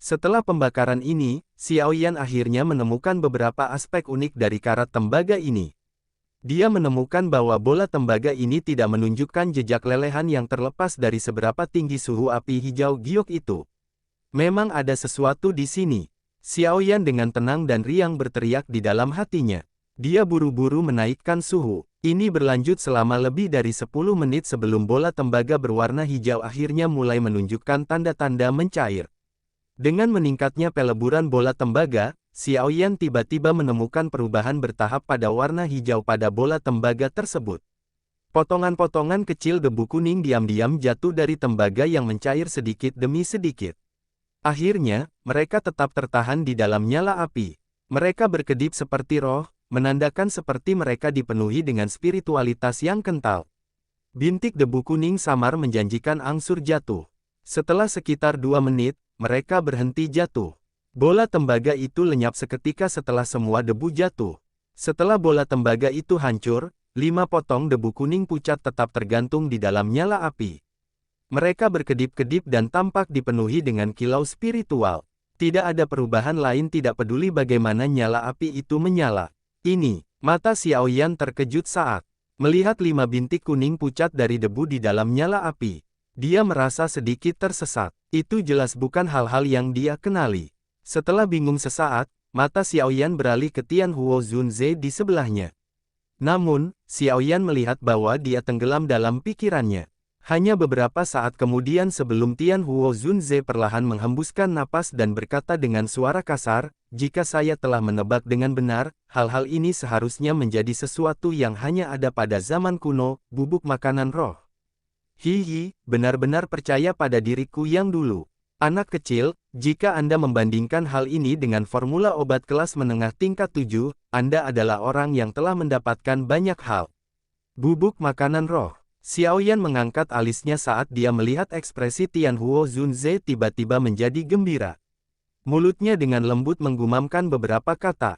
Setelah pembakaran ini, Xiaoyan akhirnya menemukan beberapa aspek unik dari karat tembaga ini. Dia menemukan bahwa bola tembaga ini tidak menunjukkan jejak lelehan yang terlepas dari seberapa tinggi suhu api hijau giok itu. Memang ada sesuatu di sini. Xiaoyan dengan tenang dan riang berteriak di dalam hatinya. Dia buru-buru menaikkan suhu. Ini berlanjut selama lebih dari 10 menit sebelum bola tembaga berwarna hijau akhirnya mulai menunjukkan tanda-tanda mencair. Dengan meningkatnya peleburan bola tembaga, Xiaoyan tiba-tiba menemukan perubahan bertahap pada warna hijau pada bola tembaga tersebut. Potongan-potongan kecil debu kuning diam-diam jatuh dari tembaga yang mencair sedikit demi sedikit. Akhirnya, mereka tetap tertahan di dalam nyala api. Mereka berkedip seperti roh, menandakan seperti mereka dipenuhi dengan spiritualitas yang kental. Bintik debu kuning samar menjanjikan angsur jatuh. Setelah sekitar 2 menit, mereka berhenti jatuh. Bola tembaga itu lenyap seketika setelah semua debu jatuh. Setelah bola tembaga itu hancur, 5 potong debu kuning pucat tetap tergantung di dalam nyala api. Mereka berkedip-kedip dan tampak dipenuhi dengan kilau spiritual. Tidak ada perubahan lain, tidak peduli bagaimana nyala api itu menyala. Ini, mata Xiaoyan terkejut saat melihat 5 bintik kuning pucat dari debu di dalam nyala api. Dia merasa sedikit tersesat. Itu jelas bukan hal-hal yang dia kenali. Setelah bingung sesaat, mata Xiaoyan beralih ke Tian Huo Zunze di sebelahnya. Namun, Xiaoyan melihat bahwa dia tenggelam dalam pikirannya. Hanya beberapa saat kemudian sebelum Tian Huo Zunze perlahan menghembuskan napas dan berkata dengan suara kasar, "Jika saya telah menebak dengan benar, hal-hal ini seharusnya menjadi sesuatu yang hanya ada pada zaman kuno, bubuk makanan roh. Hihi, benar-benar percaya pada diriku yang dulu. Anak kecil, jika Anda membandingkan hal ini dengan formula obat kelas menengah tingkat 7, Anda adalah orang yang telah mendapatkan banyak hal." Bubuk makanan roh. Xiaoyan mengangkat alisnya saat dia melihat ekspresi Tian Huo Zunze tiba-tiba menjadi gembira. Mulutnya dengan lembut menggumamkan beberapa kata.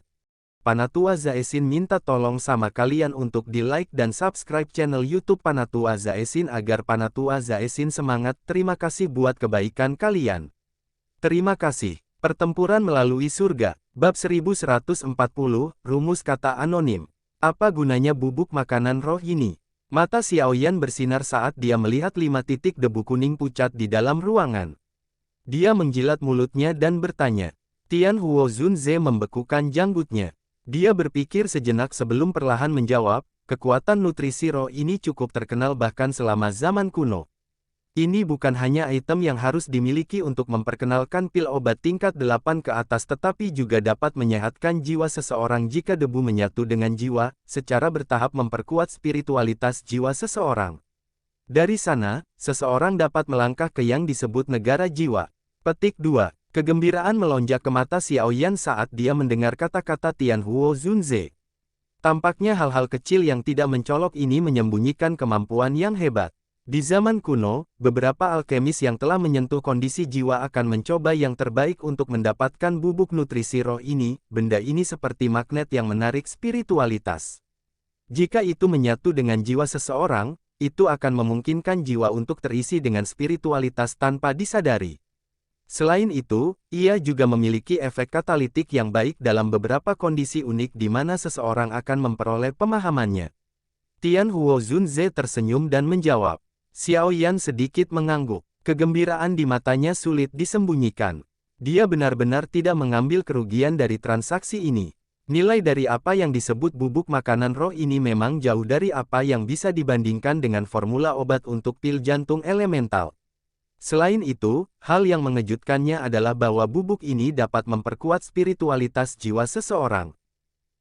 Panatua Zaesin minta tolong sama kalian untuk di-like dan subscribe channel YouTube Panatua Zaesin agar Panatua Zaesin semangat. Terima kasih buat kebaikan kalian. Terima kasih. Pertempuran melalui surga. Bab 1140, Rumus Kata Anonim. Apa gunanya bubuk makanan roh ini? Mata Xiaoyan bersinar saat dia melihat 5 titik debu kuning pucat di dalam ruangan. Dia menjilat mulutnya dan bertanya. Tian Huo Zunze membekukan janggutnya. Dia berpikir sejenak sebelum perlahan menjawab, kekuatan nutrisi roh ini cukup terkenal bahkan selama zaman kuno. Ini bukan hanya item yang harus dimiliki untuk memperkenalkan pil obat tingkat 8 ke atas tetapi juga dapat menyehatkan jiwa seseorang jika debu menyatu dengan jiwa, secara bertahap memperkuat spiritualitas jiwa seseorang. Dari sana, seseorang dapat melangkah ke yang disebut negara jiwa. Petik 2. Kegembiraan melonjak ke mata Xiaoyan saat dia mendengar kata-kata Tian Huo Zunze. Tampaknya hal-hal kecil yang tidak mencolok ini menyembunyikan kemampuan yang hebat. Di zaman kuno, beberapa alkemis yang telah menyentuh kondisi jiwa akan mencoba yang terbaik untuk mendapatkan bubuk nutrisi roh ini. Benda ini seperti magnet yang menarik spiritualitas. Jika itu menyatu dengan jiwa seseorang, itu akan memungkinkan jiwa untuk terisi dengan spiritualitas tanpa disadari. Selain itu, ia juga memiliki efek katalitik yang baik dalam beberapa kondisi unik di mana seseorang akan memperoleh pemahamannya. Tian Huo Zunze tersenyum dan menjawab. Xiaoyan sedikit mengangguk. Kegembiraan di matanya sulit disembunyikan. Dia benar-benar tidak mengambil kerugian dari transaksi ini. Nilai dari apa yang disebut bubuk makanan roh ini memang jauh dari apa yang bisa dibandingkan dengan formula obat untuk pil jantung elemental. Selain itu, hal yang mengejutkannya adalah bahwa bubuk ini dapat memperkuat spiritualitas jiwa seseorang.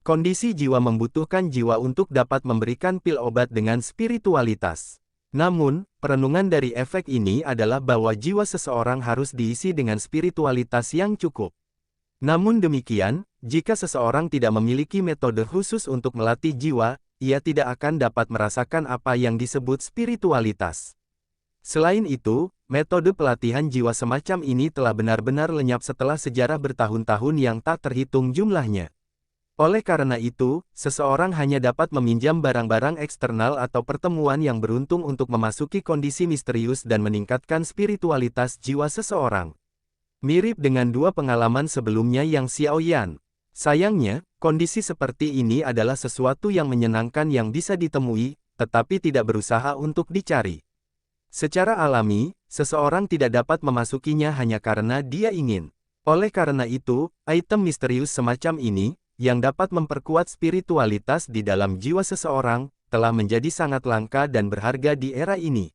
Kondisi jiwa membutuhkan jiwa untuk dapat memberikan pil obat dengan spiritualitas. Namun, perenungan dari efek ini adalah bahwa jiwa seseorang harus diisi dengan spiritualitas yang cukup. Namun demikian, jika seseorang tidak memiliki metode khusus untuk melatih jiwa, ia tidak akan dapat merasakan apa yang disebut spiritualitas. Selain itu, metode pelatihan jiwa semacam ini telah benar-benar lenyap setelah sejarah bertahun-tahun yang tak terhitung jumlahnya. Oleh karena itu, seseorang hanya dapat meminjam barang-barang eksternal atau pertemuan yang beruntung untuk memasuki kondisi misterius dan meningkatkan spiritualitas jiwa seseorang. Mirip dengan dua pengalaman sebelumnya yang Xiaoyan. Sayangnya, kondisi seperti ini adalah sesuatu yang menyenangkan yang bisa ditemui, tetapi tidak berusaha untuk dicari. Secara alami, seseorang tidak dapat memasukinya hanya karena dia ingin. Oleh karena itu, item misterius semacam ini, yang dapat memperkuat spiritualitas di dalam jiwa seseorang, telah menjadi sangat langka dan berharga di era ini.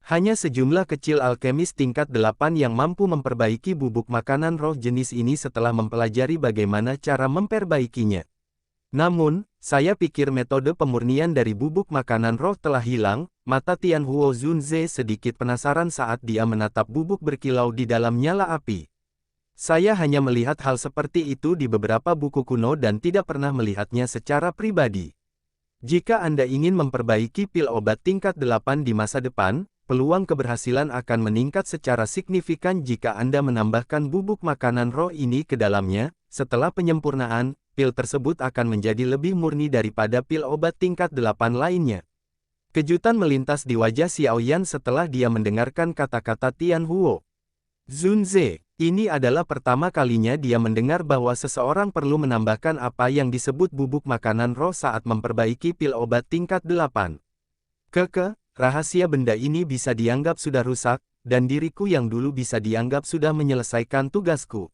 Hanya sejumlah kecil alkemis tingkat 8 yang mampu memperbaiki bubuk makanan roh jenis ini setelah mempelajari bagaimana cara memperbaikinya. Namun, saya pikir metode pemurnian dari bubuk makanan roh telah hilang. Mata Tian Huo Zunze sedikit penasaran saat dia menatap bubuk berkilau di dalam nyala api. Saya hanya melihat hal seperti itu di beberapa buku kuno dan tidak pernah melihatnya secara pribadi. Jika Anda ingin memperbaiki pil obat tingkat 8 di masa depan, peluang keberhasilan akan meningkat secara signifikan jika Anda menambahkan bubuk makanan roh ini ke dalamnya. Setelah penyempurnaan, pil tersebut akan menjadi lebih murni daripada pil obat tingkat 8 lainnya. Kejutan melintas di wajah Xiao Yan setelah dia mendengarkan kata-kata Tian Huo. Zunze, ini adalah pertama kalinya dia mendengar bahwa seseorang perlu menambahkan apa yang disebut bubuk makanan roh saat memperbaiki pil obat tingkat 8. Rahasia benda ini bisa dianggap sudah rusak, dan diriku yang dulu bisa dianggap sudah menyelesaikan tugasku.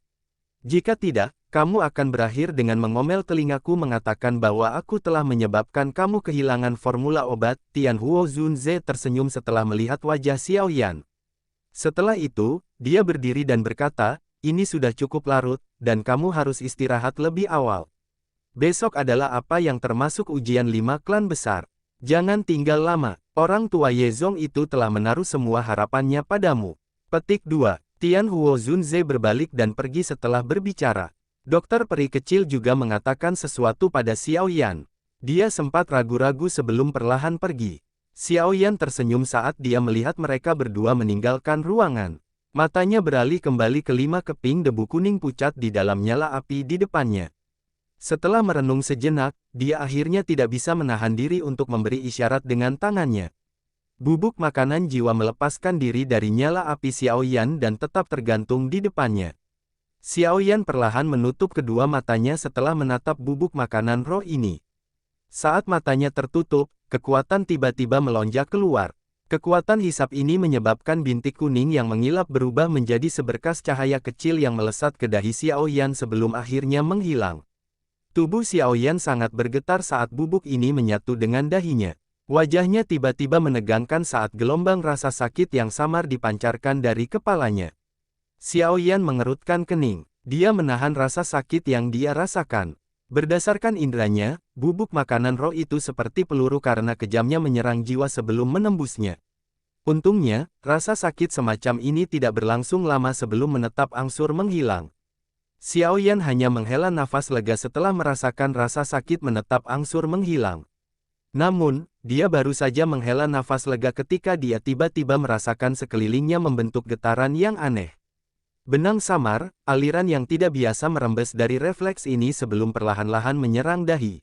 Jika tidak, kamu akan berakhir dengan mengomel telingaku mengatakan bahwa aku telah menyebabkan kamu kehilangan formula obat. Tian Huo Zunze tersenyum setelah melihat wajah Xiao Yan. Setelah itu, dia berdiri dan berkata, ini sudah cukup larut, dan kamu harus istirahat lebih awal. Besok adalah apa yang termasuk ujian 5 klan besar. Jangan tinggal lama, orang tua Yezong itu telah menaruh semua harapannya padamu. Petik 2. Tian Huo Zunze berbalik dan pergi setelah berbicara. Dokter peri kecil juga mengatakan sesuatu pada Xiao Yan. Dia sempat ragu-ragu sebelum perlahan pergi. Xiao Yan tersenyum saat dia melihat mereka berdua meninggalkan ruangan. Matanya beralih kembali ke 5 keping debu kuning pucat di dalam nyala api di depannya. Setelah merenung sejenak, dia akhirnya tidak bisa menahan diri untuk memberi isyarat dengan tangannya. Bubuk makanan jiwa melepaskan diri dari nyala api Xiao Yan dan tetap tergantung di depannya. Xiao Yan perlahan menutup kedua matanya setelah menatap bubuk makanan roh ini. Saat matanya tertutup, kekuatan tiba-tiba melonjak keluar. Kekuatan hisap ini menyebabkan bintik kuning yang mengilap berubah menjadi seberkas cahaya kecil yang melesat ke dahi Xiao Yan sebelum akhirnya menghilang. Tubuh Xiao Yan sangat bergetar saat bubuk ini menyatu dengan dahinya. Wajahnya tiba-tiba menegangkan saat gelombang rasa sakit yang samar dipancarkan dari kepalanya. Xiao Yan mengerutkan kening. Dia menahan rasa sakit yang dia rasakan. Berdasarkan indranya, bubuk makanan roh itu seperti peluru karena kejamnya menyerang jiwa sebelum menembusnya. Untungnya, rasa sakit semacam ini tidak berlangsung lama sebelum menetap angsur menghilang. Xiao Yan hanya menghela nafas lega setelah merasakan rasa sakit menetap angsur menghilang. Namun, dia baru saja menghela nafas lega ketika dia tiba-tiba merasakan sekelilingnya membentuk getaran yang aneh. Benang samar, aliran yang tidak biasa merembes dari refleks ini sebelum perlahan-lahan menyerang dahi.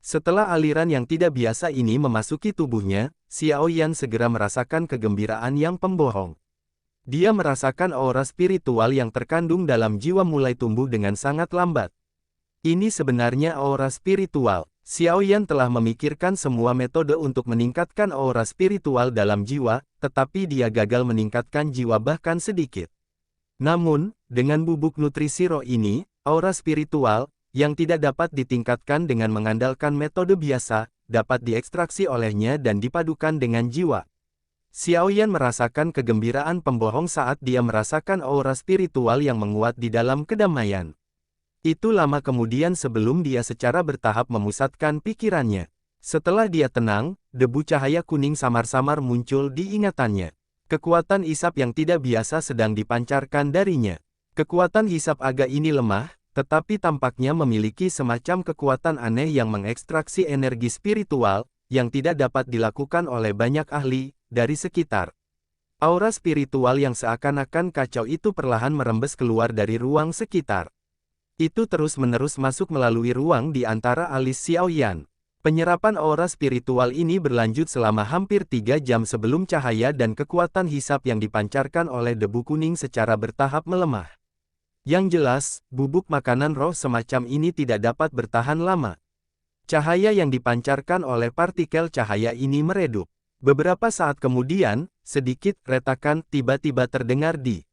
Setelah aliran yang tidak biasa ini memasuki tubuhnya, Xiao Yan segera merasakan kegembiraan yang pembohong. Dia merasakan aura spiritual yang terkandung dalam jiwa mulai tumbuh dengan sangat lambat. Ini sebenarnya aura spiritual. Xiao Yan telah memikirkan semua metode untuk meningkatkan aura spiritual dalam jiwa, tetapi dia gagal meningkatkan jiwa bahkan sedikit. Namun, dengan bubuk nutrisi roh ini, aura spiritual, yang tidak dapat ditingkatkan dengan mengandalkan metode biasa, dapat diekstraksi olehnya dan dipadukan dengan jiwa. Xiao Yan merasakan kegembiraan pembohong saat dia merasakan aura spiritual yang menguat di dalam kedamaian. Itu lama kemudian sebelum dia secara bertahap memusatkan pikirannya. Setelah dia tenang, debu cahaya kuning samar-samar muncul di ingatannya. Kekuatan hisap yang tidak biasa sedang dipancarkan darinya. Kekuatan hisap agak ini lemah, tetapi tampaknya memiliki semacam kekuatan aneh yang mengekstraksi energi spiritual, yang tidak dapat dilakukan oleh banyak ahli dari sekitar. Aura spiritual yang seakan-akan kacau itu perlahan merembes keluar dari ruang sekitar. Itu terus-menerus masuk melalui ruang di antara alis Xiao Yan. Penyerapan aura spiritual ini berlanjut selama hampir 3 jam sebelum cahaya dan kekuatan hisap yang dipancarkan oleh debu kuning secara bertahap melemah. Yang jelas, bubuk makanan roh semacam ini tidak dapat bertahan lama. Cahaya yang dipancarkan oleh partikel cahaya ini meredup. Beberapa saat kemudian, sedikit retakan tiba-tiba terdengar di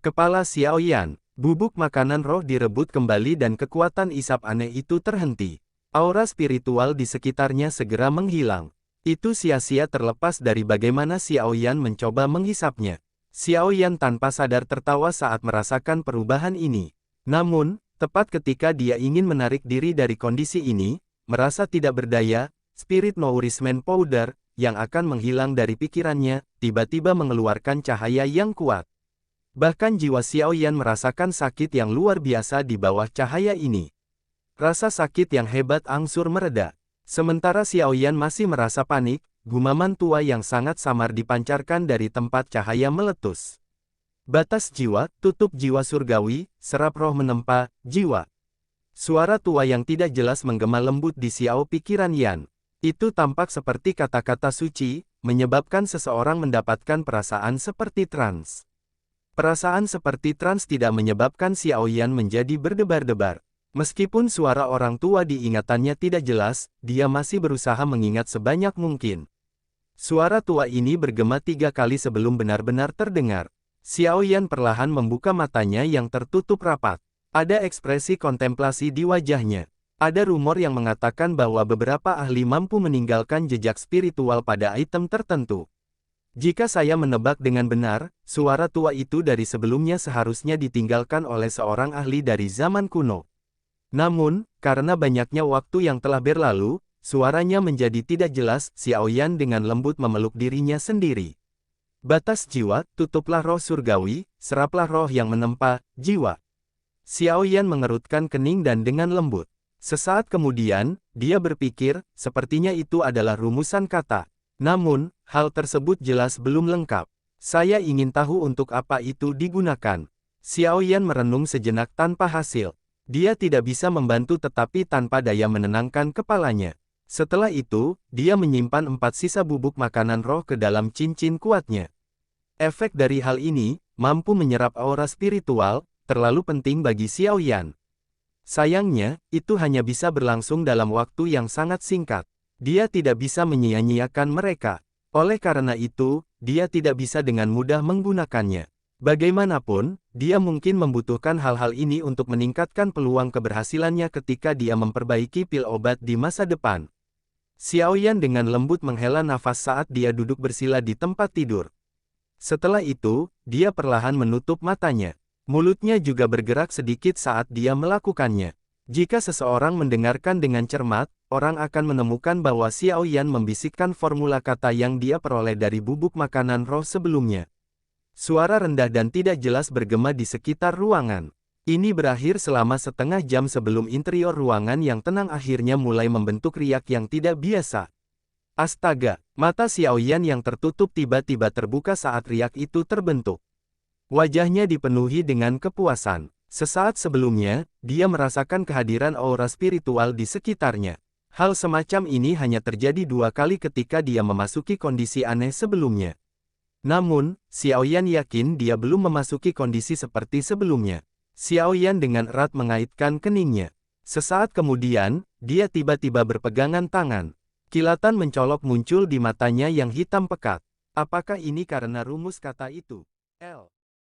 kepala Xiao Yan. Bubuk makanan roh direbut kembali dan kekuatan isap aneh itu terhenti. Aura spiritual di sekitarnya segera menghilang. Itu sia-sia terlepas dari bagaimana Xiao Yan mencoba menghisapnya. Xiao Yan tanpa sadar tertawa saat merasakan perubahan ini. Namun, tepat ketika dia ingin menarik diri dari kondisi ini, merasa tidak berdaya, Spirit Nourishment Powder, yang akan menghilang dari pikirannya, tiba-tiba mengeluarkan cahaya yang kuat. Bahkan jiwa Xiao Yan merasakan sakit yang luar biasa di bawah cahaya ini. Rasa sakit yang hebat angsur mereda. Sementara Xiao Yan masih merasa panik, gumaman tua yang sangat samar dipancarkan dari tempat cahaya meletus. Batas jiwa, tutup jiwa surgawi, serap roh menempa jiwa. Suara tua yang tidak jelas menggema lembut di siau pikiran Yan. Itu tampak seperti kata-kata suci, menyebabkan seseorang mendapatkan perasaan seperti trans. Perasaan seperti trans tidak menyebabkan Xiao Yan menjadi berdebar-debar. Meskipun suara orang tua di ingatannya tidak jelas, dia masih berusaha mengingat sebanyak mungkin. Suara tua ini bergema 3 kali sebelum benar-benar terdengar. Xiao Yan perlahan membuka matanya yang tertutup rapat. Ada ekspresi kontemplasi di wajahnya. Ada rumor yang mengatakan bahwa beberapa ahli mampu meninggalkan jejak spiritual pada item tertentu. Jika saya menebak dengan benar, suara tua itu dari sebelumnya seharusnya ditinggalkan oleh seorang ahli dari zaman kuno. Namun, karena banyaknya waktu yang telah berlalu, suaranya menjadi tidak jelas. Xiao Yan dengan lembut memeluk dirinya sendiri. Batas jiwa, tutuplah roh surgawi, seraplah roh yang menempa jiwa. Xiao Yan mengerutkan kening dan dengan lembut. Sesaat kemudian, dia berpikir, sepertinya itu adalah rumusan kata. Namun, hal tersebut jelas belum lengkap. Saya ingin tahu untuk apa itu digunakan. Xiao Yan merenung sejenak tanpa hasil. Dia tidak bisa membantu tetapi tanpa daya menenangkan kepalanya. Setelah itu, dia menyimpan 4 sisa bubuk makanan roh ke dalam cincin kuatnya. Efek dari hal ini, mampu menyerap aura spiritual, terlalu penting bagi Xiao Yan. Sayangnya, itu hanya bisa berlangsung dalam waktu yang sangat singkat. Dia tidak bisa menyia-nyiakan mereka. Oleh karena itu, dia tidak bisa dengan mudah menggunakannya. Bagaimanapun, dia mungkin membutuhkan hal-hal ini untuk meningkatkan peluang keberhasilannya ketika dia memperbaiki pil obat di masa depan. Xiao Yan dengan lembut menghela nafas saat dia duduk bersila di tempat tidur. Setelah itu, dia perlahan menutup matanya. Mulutnya juga bergerak sedikit saat dia melakukannya. Jika seseorang mendengarkan dengan cermat, orang akan menemukan bahwa Xiao Yan membisikkan formula kata yang dia peroleh dari bubuk makanan roh sebelumnya. Suara rendah dan tidak jelas bergema di sekitar ruangan. Ini berakhir selama setengah jam sebelum interior ruangan yang tenang akhirnya mulai membentuk riak yang tidak biasa. Astaga, mata Xiao Yan yang tertutup tiba-tiba terbuka saat riak itu terbentuk. Wajahnya dipenuhi dengan kepuasan. Sesaat sebelumnya, dia merasakan kehadiran aura spiritual di sekitarnya. Hal semacam ini hanya terjadi 2 kali ketika dia memasuki kondisi aneh sebelumnya. Namun, Xiao Yan yakin dia belum memasuki kondisi seperti sebelumnya. Xiao Yan dengan erat mengaitkan keningnya. Sesaat kemudian, dia tiba-tiba berpegangan tangan. Kilatan mencolok muncul di matanya yang hitam pekat. Apakah ini karena rumus kata itu? L.